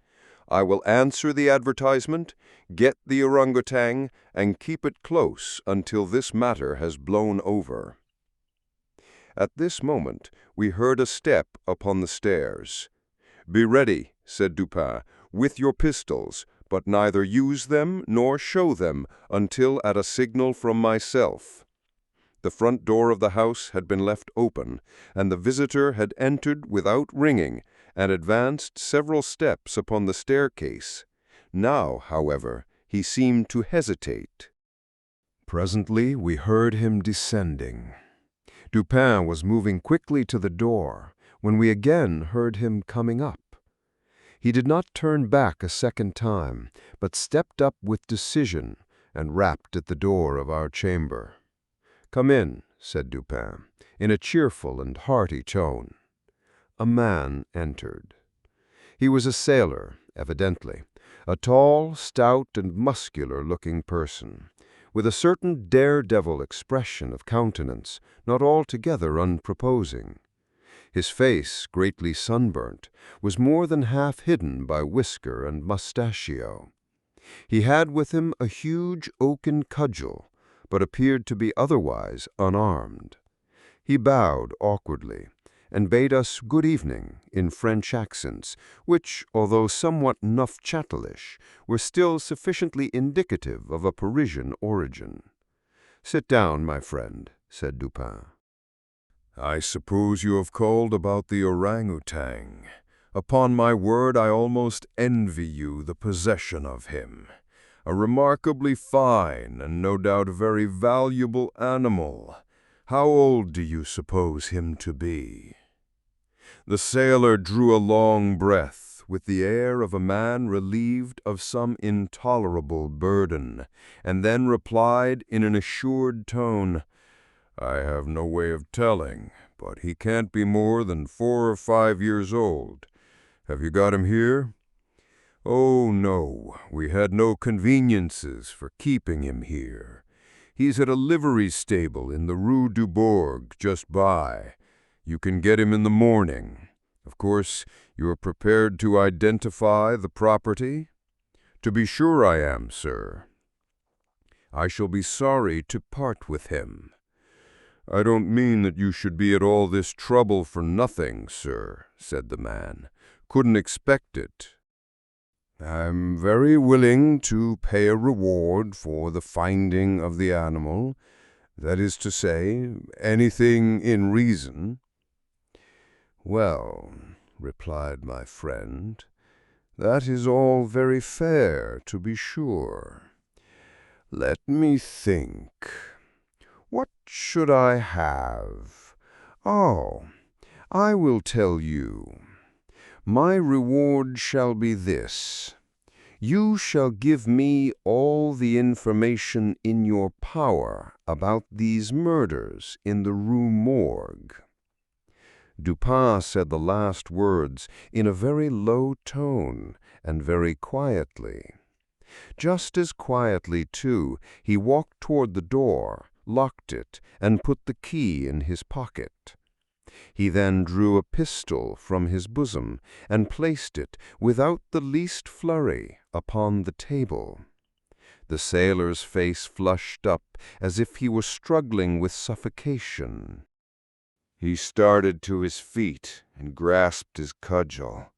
Speaker 2: I will answer the advertisement, get the orangutan, and keep it close until this matter has blown over. At this moment, we heard a step upon the stairs. "Be ready," said Dupin, "with your pistols, but neither use them nor show them until at a signal from myself." The front door of the house had been left open, and the visitor had entered without ringing and advanced several steps upon the staircase. Now, however, he seemed to hesitate. Presently we heard him descending. Dupin was moving quickly to the door when we again heard him coming up. He did not turn back a second time, but stepped up with decision and rapped at the door of our chamber. "Come in," said Dupin, in a cheerful and hearty tone. A man entered. He was a sailor, evidently, a tall, stout, and muscular-looking person, with a certain daredevil expression of countenance not altogether unproposing. His face, greatly sunburnt, was more than half hidden by whisker and mustachio. He had with him a huge oaken cudgel, but appeared to be otherwise unarmed. He bowed awkwardly, and bade us good evening in French accents, which, although somewhat Neufchatelish, were still sufficiently indicative of a Parisian origin. "Sit down, my friend," said Dupin. "I suppose you have called about the orangutan. Upon my word, I almost envy you the possession of him. A remarkably fine and no doubt very valuable animal. How old do you suppose him to be?" The sailor drew a long breath, with the air of a man relieved of some intolerable burden, and then replied in an assured tone, "I have no way of telling, but he can't be more than 4 or 5 years old. Have you got him here?" "Oh, no, we had no conveniences for keeping him here. He's at a livery stable in the Rue Morgue just by. You can get him in the morning. Of course, you are prepared to identify the property?" "To be sure I am, sir." "I shall be sorry to part with him." "I don't mean that you should be at all this trouble for nothing, sir," said the man. "Couldn't expect it." "I'm very willing to pay a reward for the finding of the animal. That is to say, anything in reason." "Well," replied my friend, "that is all very fair, to be sure. Let me think. What should I have? Oh, I will tell you. My reward shall be this. You shall give me all the information in your power about these murders in the Rue Morgue." Dupin said the last words in a very low tone and very quietly. Just as quietly, too, he walked toward the door, locked it, and put the key in his pocket. He then drew a pistol from his bosom and placed it, without the least flurry, upon the table. The sailor's face flushed up as if he were struggling with suffocation. He started to his feet and grasped his cudgel,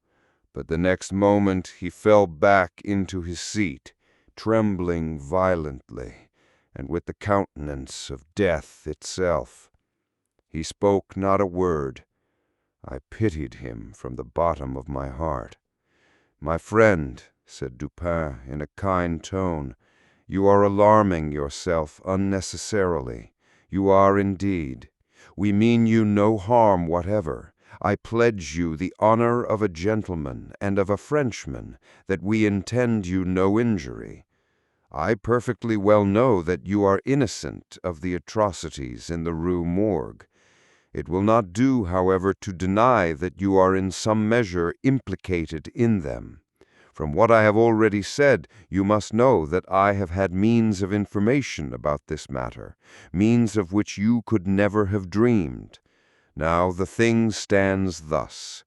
Speaker 2: but the next moment he fell back into his seat, trembling violently, and with the countenance of death itself. He spoke not a word. I pitied him from the bottom of my heart. "My friend," said Dupin in a kind tone, "you are alarming yourself unnecessarily. You are indeed. We mean you no harm whatever. I pledge you the honor of a gentleman and of a Frenchman that we intend you no injury. I perfectly well know that you are innocent of the atrocities in the Rue Morgue. It will not do, however, to deny that you are in some measure implicated in them. From what I have already said, you must know that I have had means of information about this matter, means of which you could never have dreamed. Now the thing stands thus.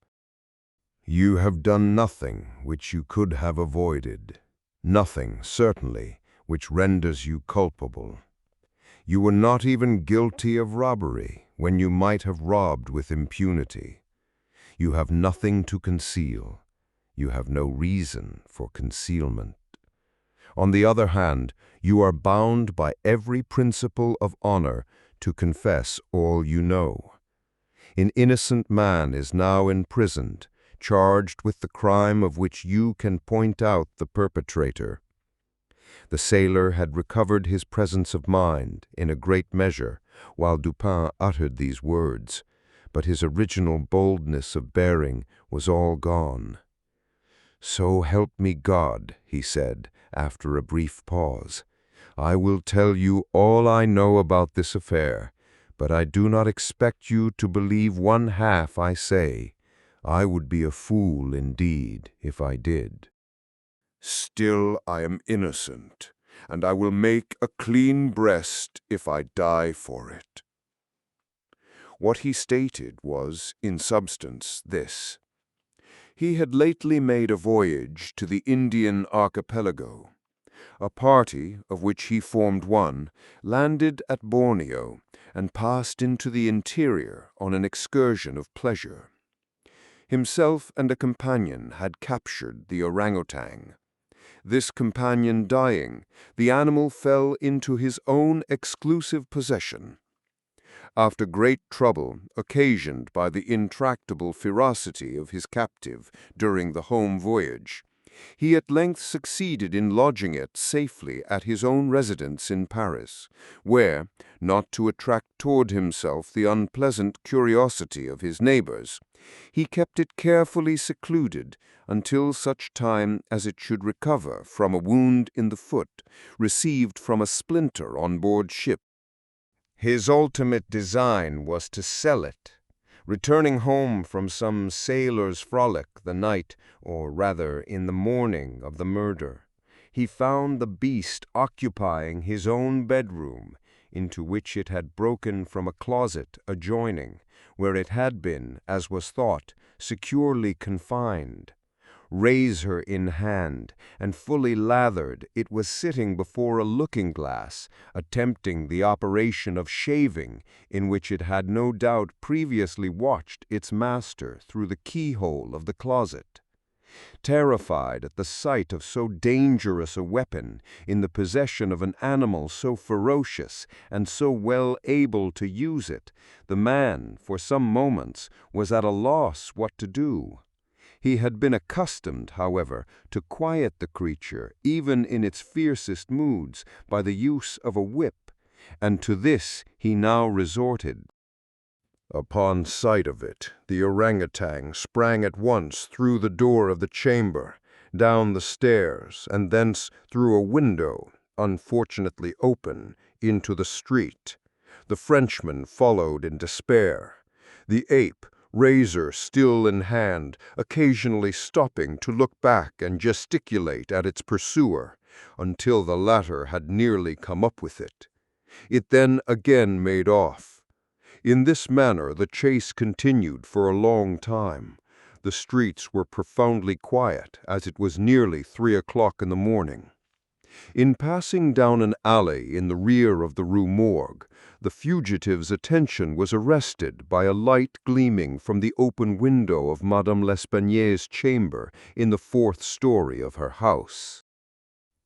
Speaker 2: You have done nothing which you could have avoided. Nothing, certainly, which renders you culpable. You were not even guilty of robbery, when you might have robbed with impunity. You have nothing to conceal. You have no reason for concealment. On the other hand, you are bound by every principle of honor to confess all you know. An innocent man is now imprisoned, charged with the crime of which you can point out the perpetrator. The sailor had recovered his presence of mind, in a great measure, while Dupin uttered these words, but his original boldness of bearing was all gone. "So help me God," he said, after a brief pause, "I will tell you all I know about this affair, but I do not expect you to believe one half I say. I would be a fool indeed if I did. Still I am innocent, and I will make a clean breast if I die for it." What he stated was, in substance, this. He had lately made a voyage to the Indian archipelago. A party, of which he formed one, landed at Borneo and passed into the interior on an excursion of pleasure. Himself and a companion had captured the orangutan. This companion dying, the animal fell into his own exclusive possession. After great trouble occasioned by the intractable ferocity of his captive during the home voyage, he at length succeeded in lodging it safely at his own residence in Paris, where, not to attract toward himself the unpleasant curiosity of his neighbors, he kept it carefully secluded until such time as it should recover from a wound in the foot received from a splinter on board ship. His ultimate design was to sell it. Returning home from some sailor's frolic the night, or rather in the morning of the murder, he found the beast occupying his own bedroom, into which it had broken from a closet adjoining, where it had been, as was thought, securely confined. Razor in hand, and fully lathered, it was sitting before a looking-glass, attempting the operation of shaving, in which it had no doubt previously watched its master through the keyhole of the closet. Terrified at the sight of so dangerous a weapon in the possession of an animal so ferocious and so well able to use it, the man, for some moments, was at a loss what to do. He had been accustomed, however, to quiet the creature, even in its fiercest moods, by the use of a whip, and to this he now resorted. Upon sight of it, the orangutan sprang at once through the door of the chamber, down the stairs, and thence through a window, unfortunately open, into the street. The Frenchman followed in despair. The ape, razor still in hand, occasionally stopping to look back and gesticulate at its pursuer, until the latter had nearly come up with it. It then again made off. In this manner the chase continued for a long time. The streets were profoundly quiet, as it was nearly 3 o'clock in the morning. In passing down an alley in the rear of the Rue Morgue, the fugitive's attention was arrested by a light gleaming from the open window of Madame L'Espanaye's chamber in the 4th story of her house.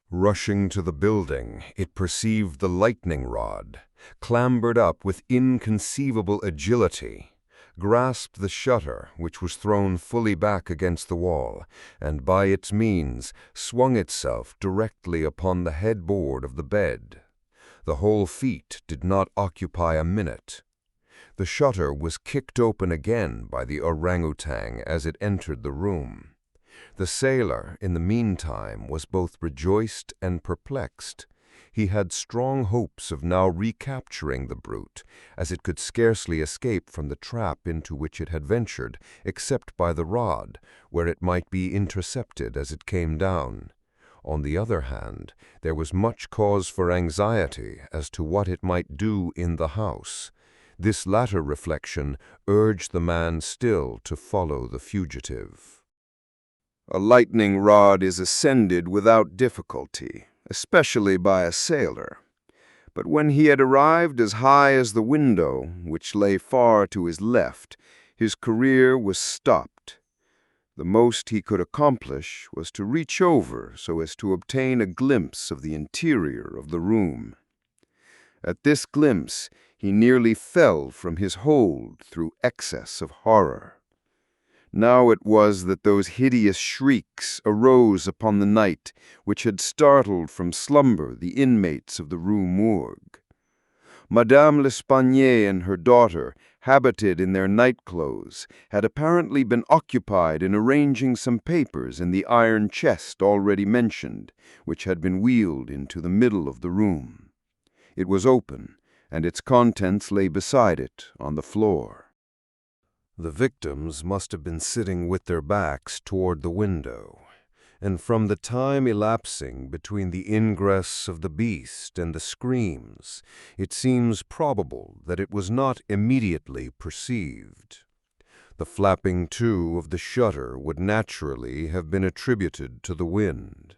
Speaker 2: Rushing to the building, it perceived the lightning rod, clambered up with inconceivable agility, grasped the shutter, which was thrown fully back against the wall, and by its means swung itself directly upon the headboard of the bed. The whole feat did not occupy a minute. The shutter was kicked open again by the orangutan as it entered the room. The sailor, in the meantime, was both rejoiced and perplexed. He had strong hopes of now recapturing the brute, as it could scarcely escape from the trap into which it had ventured, except by the rod, where it might be intercepted as it came down. On the other hand, there was much cause for anxiety as to what it might do in the house. This latter reflection urged the man still to follow the fugitive.
Speaker 3: A lightning rod is ascended without difficulty, especially by a sailor. But when he had arrived as high as the window, which lay far to his left, his career was stopped. The most he could accomplish was to reach over so as to obtain a glimpse of the interior of the room. At this glimpse, he nearly fell from his hold through excess of horror. Now it was that those hideous shrieks arose upon the night which had startled from slumber the inmates of the Rue Morgue. Madame L'Espanaye and her daughter, habited in their night-clothes, had apparently been occupied in arranging some papers in the iron chest already mentioned, which had been wheeled into the middle of the room. It was open, and its contents lay beside it on the floor.
Speaker 2: The victims must have been sitting with their backs toward the window, and from the time elapsing between the ingress of the beast and the screams, it seems probable that it was not immediately perceived. The flapping to of the shutter would naturally have been attributed to the wind.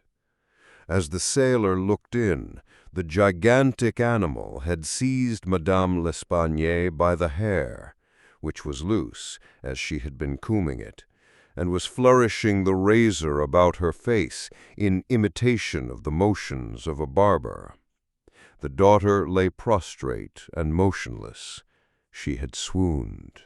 Speaker 2: As the sailor looked in, the gigantic animal had seized Madame L'Espanaye by the hair, which was loose, as she had been combing it, and was flourishing the razor about her face in imitation of the motions of a barber. The daughter lay prostrate and motionless. She had swooned.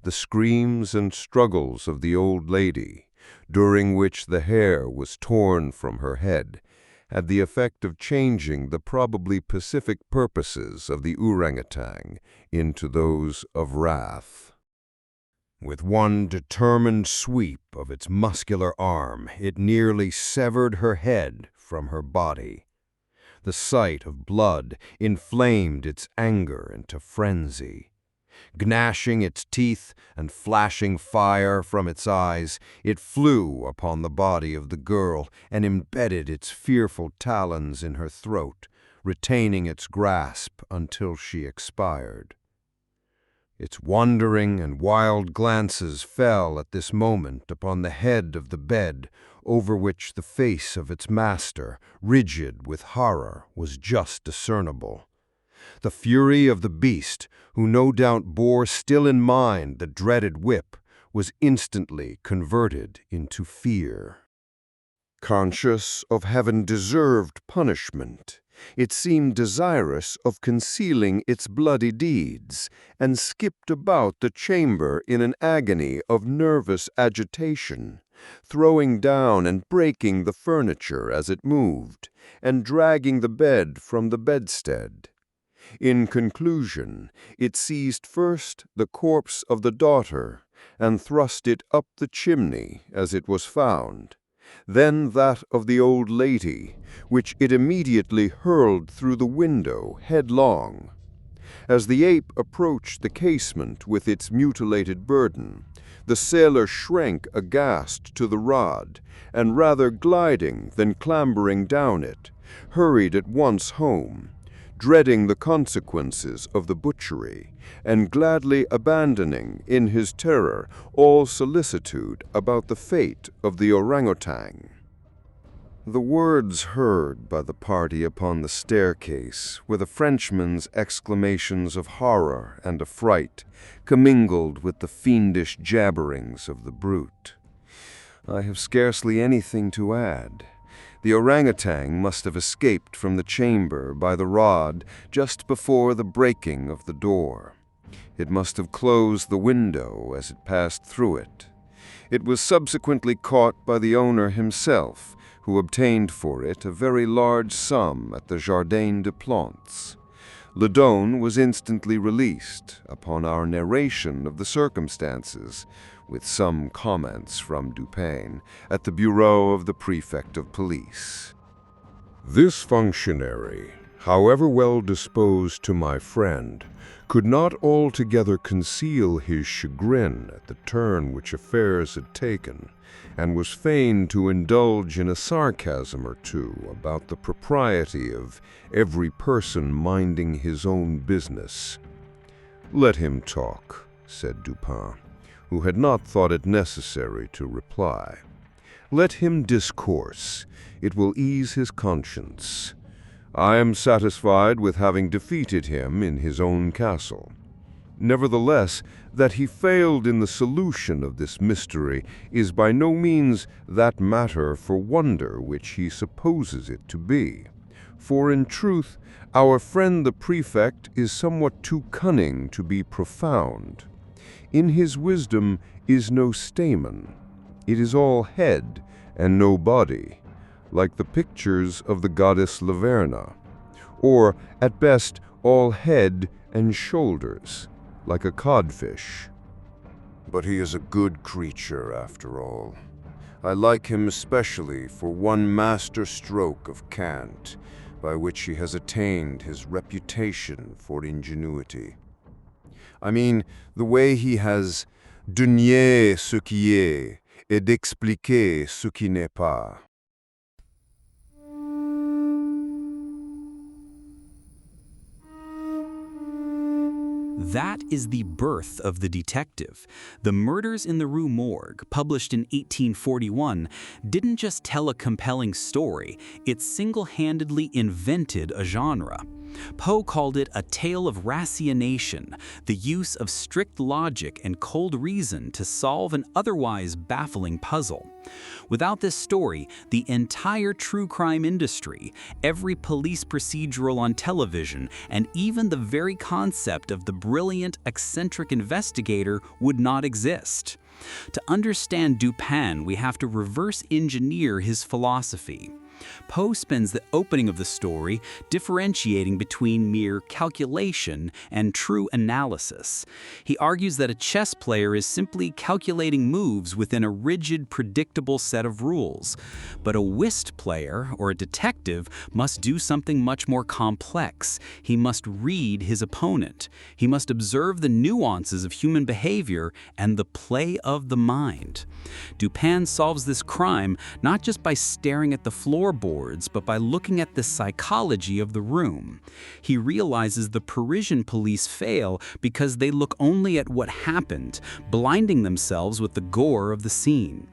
Speaker 2: The screams and struggles of the old lady, during which the hair was torn from her head, had the effect of changing the probably pacific purposes of the orangutan into those of wrath. With one determined sweep of its muscular arm, it nearly severed her head from her body. The sight of blood inflamed its anger into frenzy. Gnashing its teeth and flashing fire from its eyes, it flew upon the body of the girl and embedded its fearful talons in her throat, retaining its grasp until she expired. Its wandering and wild glances fell at this moment upon the head of the bed, over which the face of its master, rigid with horror, was just discernible. The fury of the beast, who no doubt bore still in mind the dreaded whip, was instantly converted into fear.
Speaker 3: Conscious of having deserved punishment, it seemed desirous of concealing its bloody deeds, and skipped about the chamber in an agony of nervous agitation, throwing down and breaking the furniture as it moved, and dragging the bed from the bedstead. In conclusion, it seized first the corpse of the daughter, and thrust it up the chimney as it was found, then that of the old lady, which it immediately hurled through the window headlong. As the ape approached the casement with its mutilated burden, the sailor shrank aghast to the rod, and rather gliding than clambering down it, hurried at once home, dreading the consequences of the butchery, and gladly abandoning, in his terror, all solicitude about the fate of the orangutan. The words heard by the party upon the staircase were the Frenchman's exclamations of horror and affright, commingled with the fiendish jabberings of the brute. I have scarcely anything to add. The orangutan must have escaped from the chamber by the rod just before the breaking of the door. It must have closed the window as it passed through it. It was subsequently caught by the owner himself, who obtained for it a very large sum at the Jardin des Plantes.
Speaker 2: Ledone was instantly released upon our narration of the circumstances, with some comments from Dupin, at the bureau of the prefect of police.
Speaker 3: This functionary, however well disposed to my friend, could not altogether conceal his chagrin at the turn which affairs had taken, and was fain to indulge in a sarcasm or two about the propriety of every person minding his own business. "Let him talk," said Dupin, who had not thought it necessary to reply. "Let him discourse. It will ease his conscience. I am satisfied with having defeated him in his own castle. Nevertheless, that he failed in the solution of this mystery is by no means that matter for wonder which he supposes it to be. For in truth, our friend the prefect is somewhat too cunning to be profound. In his wisdom is no stamen. It is all head and no body, like the pictures of the goddess Laverna, or, at best, all head and shoulders, like a codfish. But he is a good creature, after all. I like him especially for one master stroke of cant, by which he has attained his reputation for ingenuity. I mean, the way he has de nier ce qui est et d'expliquer ce qui n'est pas.
Speaker 1: That is the birth of the detective. The Murders in the Rue Morgue, published in 1841, didn't just tell a compelling story, it single-handedly invented a genre. Poe called it a tale of ratiocination, the use of strict logic and cold reason to solve an otherwise baffling puzzle. Without this story, the entire true crime industry, every police procedural on television, and even the very concept of the brilliant, eccentric investigator would not exist. To understand Dupin, we have to reverse engineer his philosophy. Poe spends the opening of the story differentiating between mere calculation and true analysis. He argues that a chess player is simply calculating moves within a rigid, predictable set of rules. But a whist player, or a detective, must do something much more complex. He must read his opponent. He must observe the nuances of human behavior and the play of the mind. Dupin solves this crime not just by staring at the floorboards, but by looking at the psychology of the room. He realizes the Parisian police fail because they look only at what happened, blinding themselves with the gore of the scene.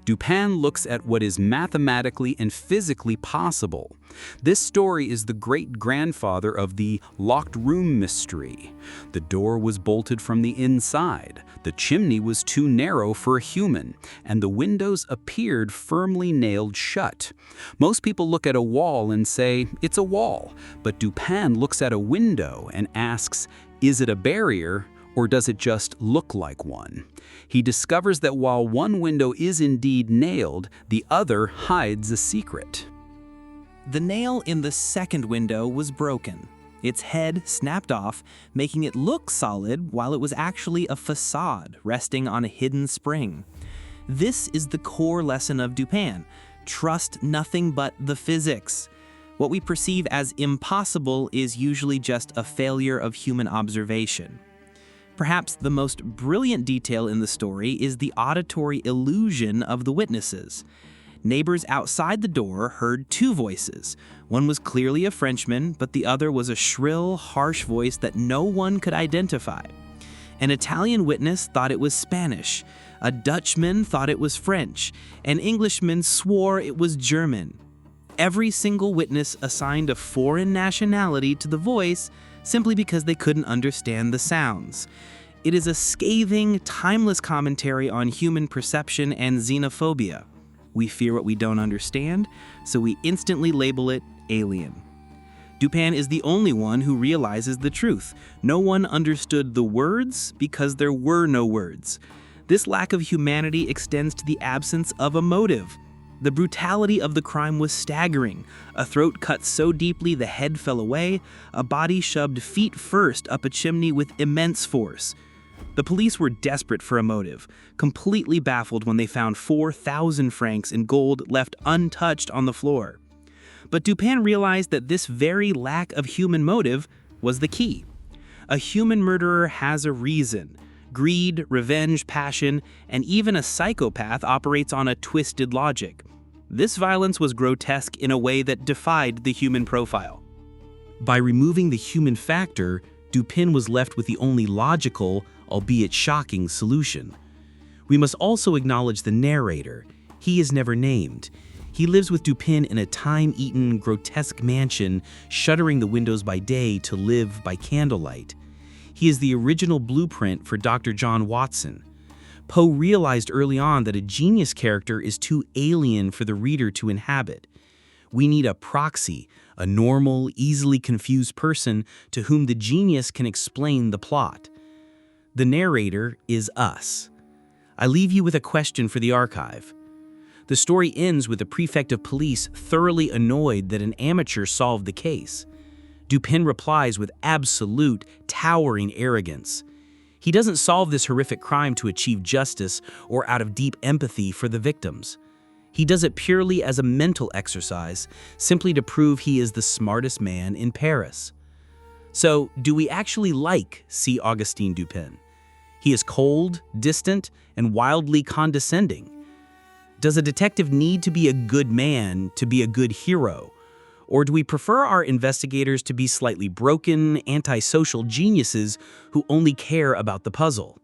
Speaker 1: Dupin looks at what is mathematically and physically possible. This story is the great-grandfather of the locked room mystery. The door was bolted from the inside, the chimney was too narrow for a human, and the windows appeared firmly nailed shut. Most people look at a wall and say, it's a wall, but Dupin looks at a window and asks, is it a barrier, or does it just look like one? He discovers that while one window is indeed nailed, the other hides a secret.
Speaker 4: The nail in the second window was broken. Its head snapped off, making it look solid while it was actually a facade resting on a hidden spring. This is the core lesson of Dupin. Trust nothing but the physics. What we perceive as impossible is usually just a failure of human observation. Perhaps the most brilliant detail in the story is the auditory illusion of the witnesses. Neighbors outside the door heard two voices. One was clearly a Frenchman, but the other was a shrill, harsh voice that no one could identify. An Italian witness thought it was Spanish. A Dutchman thought it was French. An Englishman swore it was German. Every single witness assigned a foreign nationality to the voice simply because they couldn't understand the sounds. It is a scathing, timeless commentary on human perception and xenophobia. We fear what we don't understand, so we instantly label it alien. Dupin is the only one who realizes the truth. No one understood the words because there were no words. This lack of humanity extends to the absence of a motive. The brutality of the crime was staggering. A throat cut so deeply the head fell away, a body shoved feet first up a chimney with immense force. The police were desperate for a motive, completely baffled when they found 4,000 francs in gold left untouched on the floor. But Dupin realized that this very lack of human motive was the key. A human murderer has a reason. Greed, revenge, passion, and even a psychopath operates on a twisted logic. This violence was grotesque in a way that defied the human profile.
Speaker 1: By removing the human factor, Dupin was left with the only logical, albeit shocking, solution. We must also acknowledge the narrator. He is never named. He lives with Dupin in a time-eaten, grotesque mansion, shuttering the windows by day to live by candlelight. He is the original blueprint for Dr. John Watson. Poe realized early on that a genius character is too alien for the reader to inhabit. We need a proxy, a normal, easily confused person to whom the genius can explain the plot. The narrator is us. I leave you with a question for the archive. The story ends with the prefect of police thoroughly annoyed that an amateur solved the case. Dupin replies with absolute, towering arrogance. He doesn't solve this horrific crime to achieve justice or out of deep empathy for the victims. He does it purely as a mental exercise, simply to prove he is the smartest man in Paris. So, do we actually like C. Auguste Dupin? He is cold, distant, and wildly condescending. Does a detective need to be a good man to be a good hero? Or do we prefer our investigators to be slightly broken, antisocial geniuses who only care about the puzzle?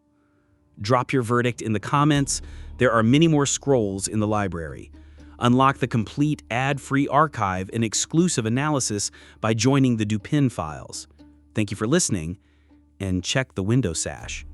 Speaker 1: Drop your verdict in the comments. There are many more scrolls in the library. Unlock the complete ad-free archive and exclusive analysis by joining the Dupin Files. Thank you for listening, and check the window sash.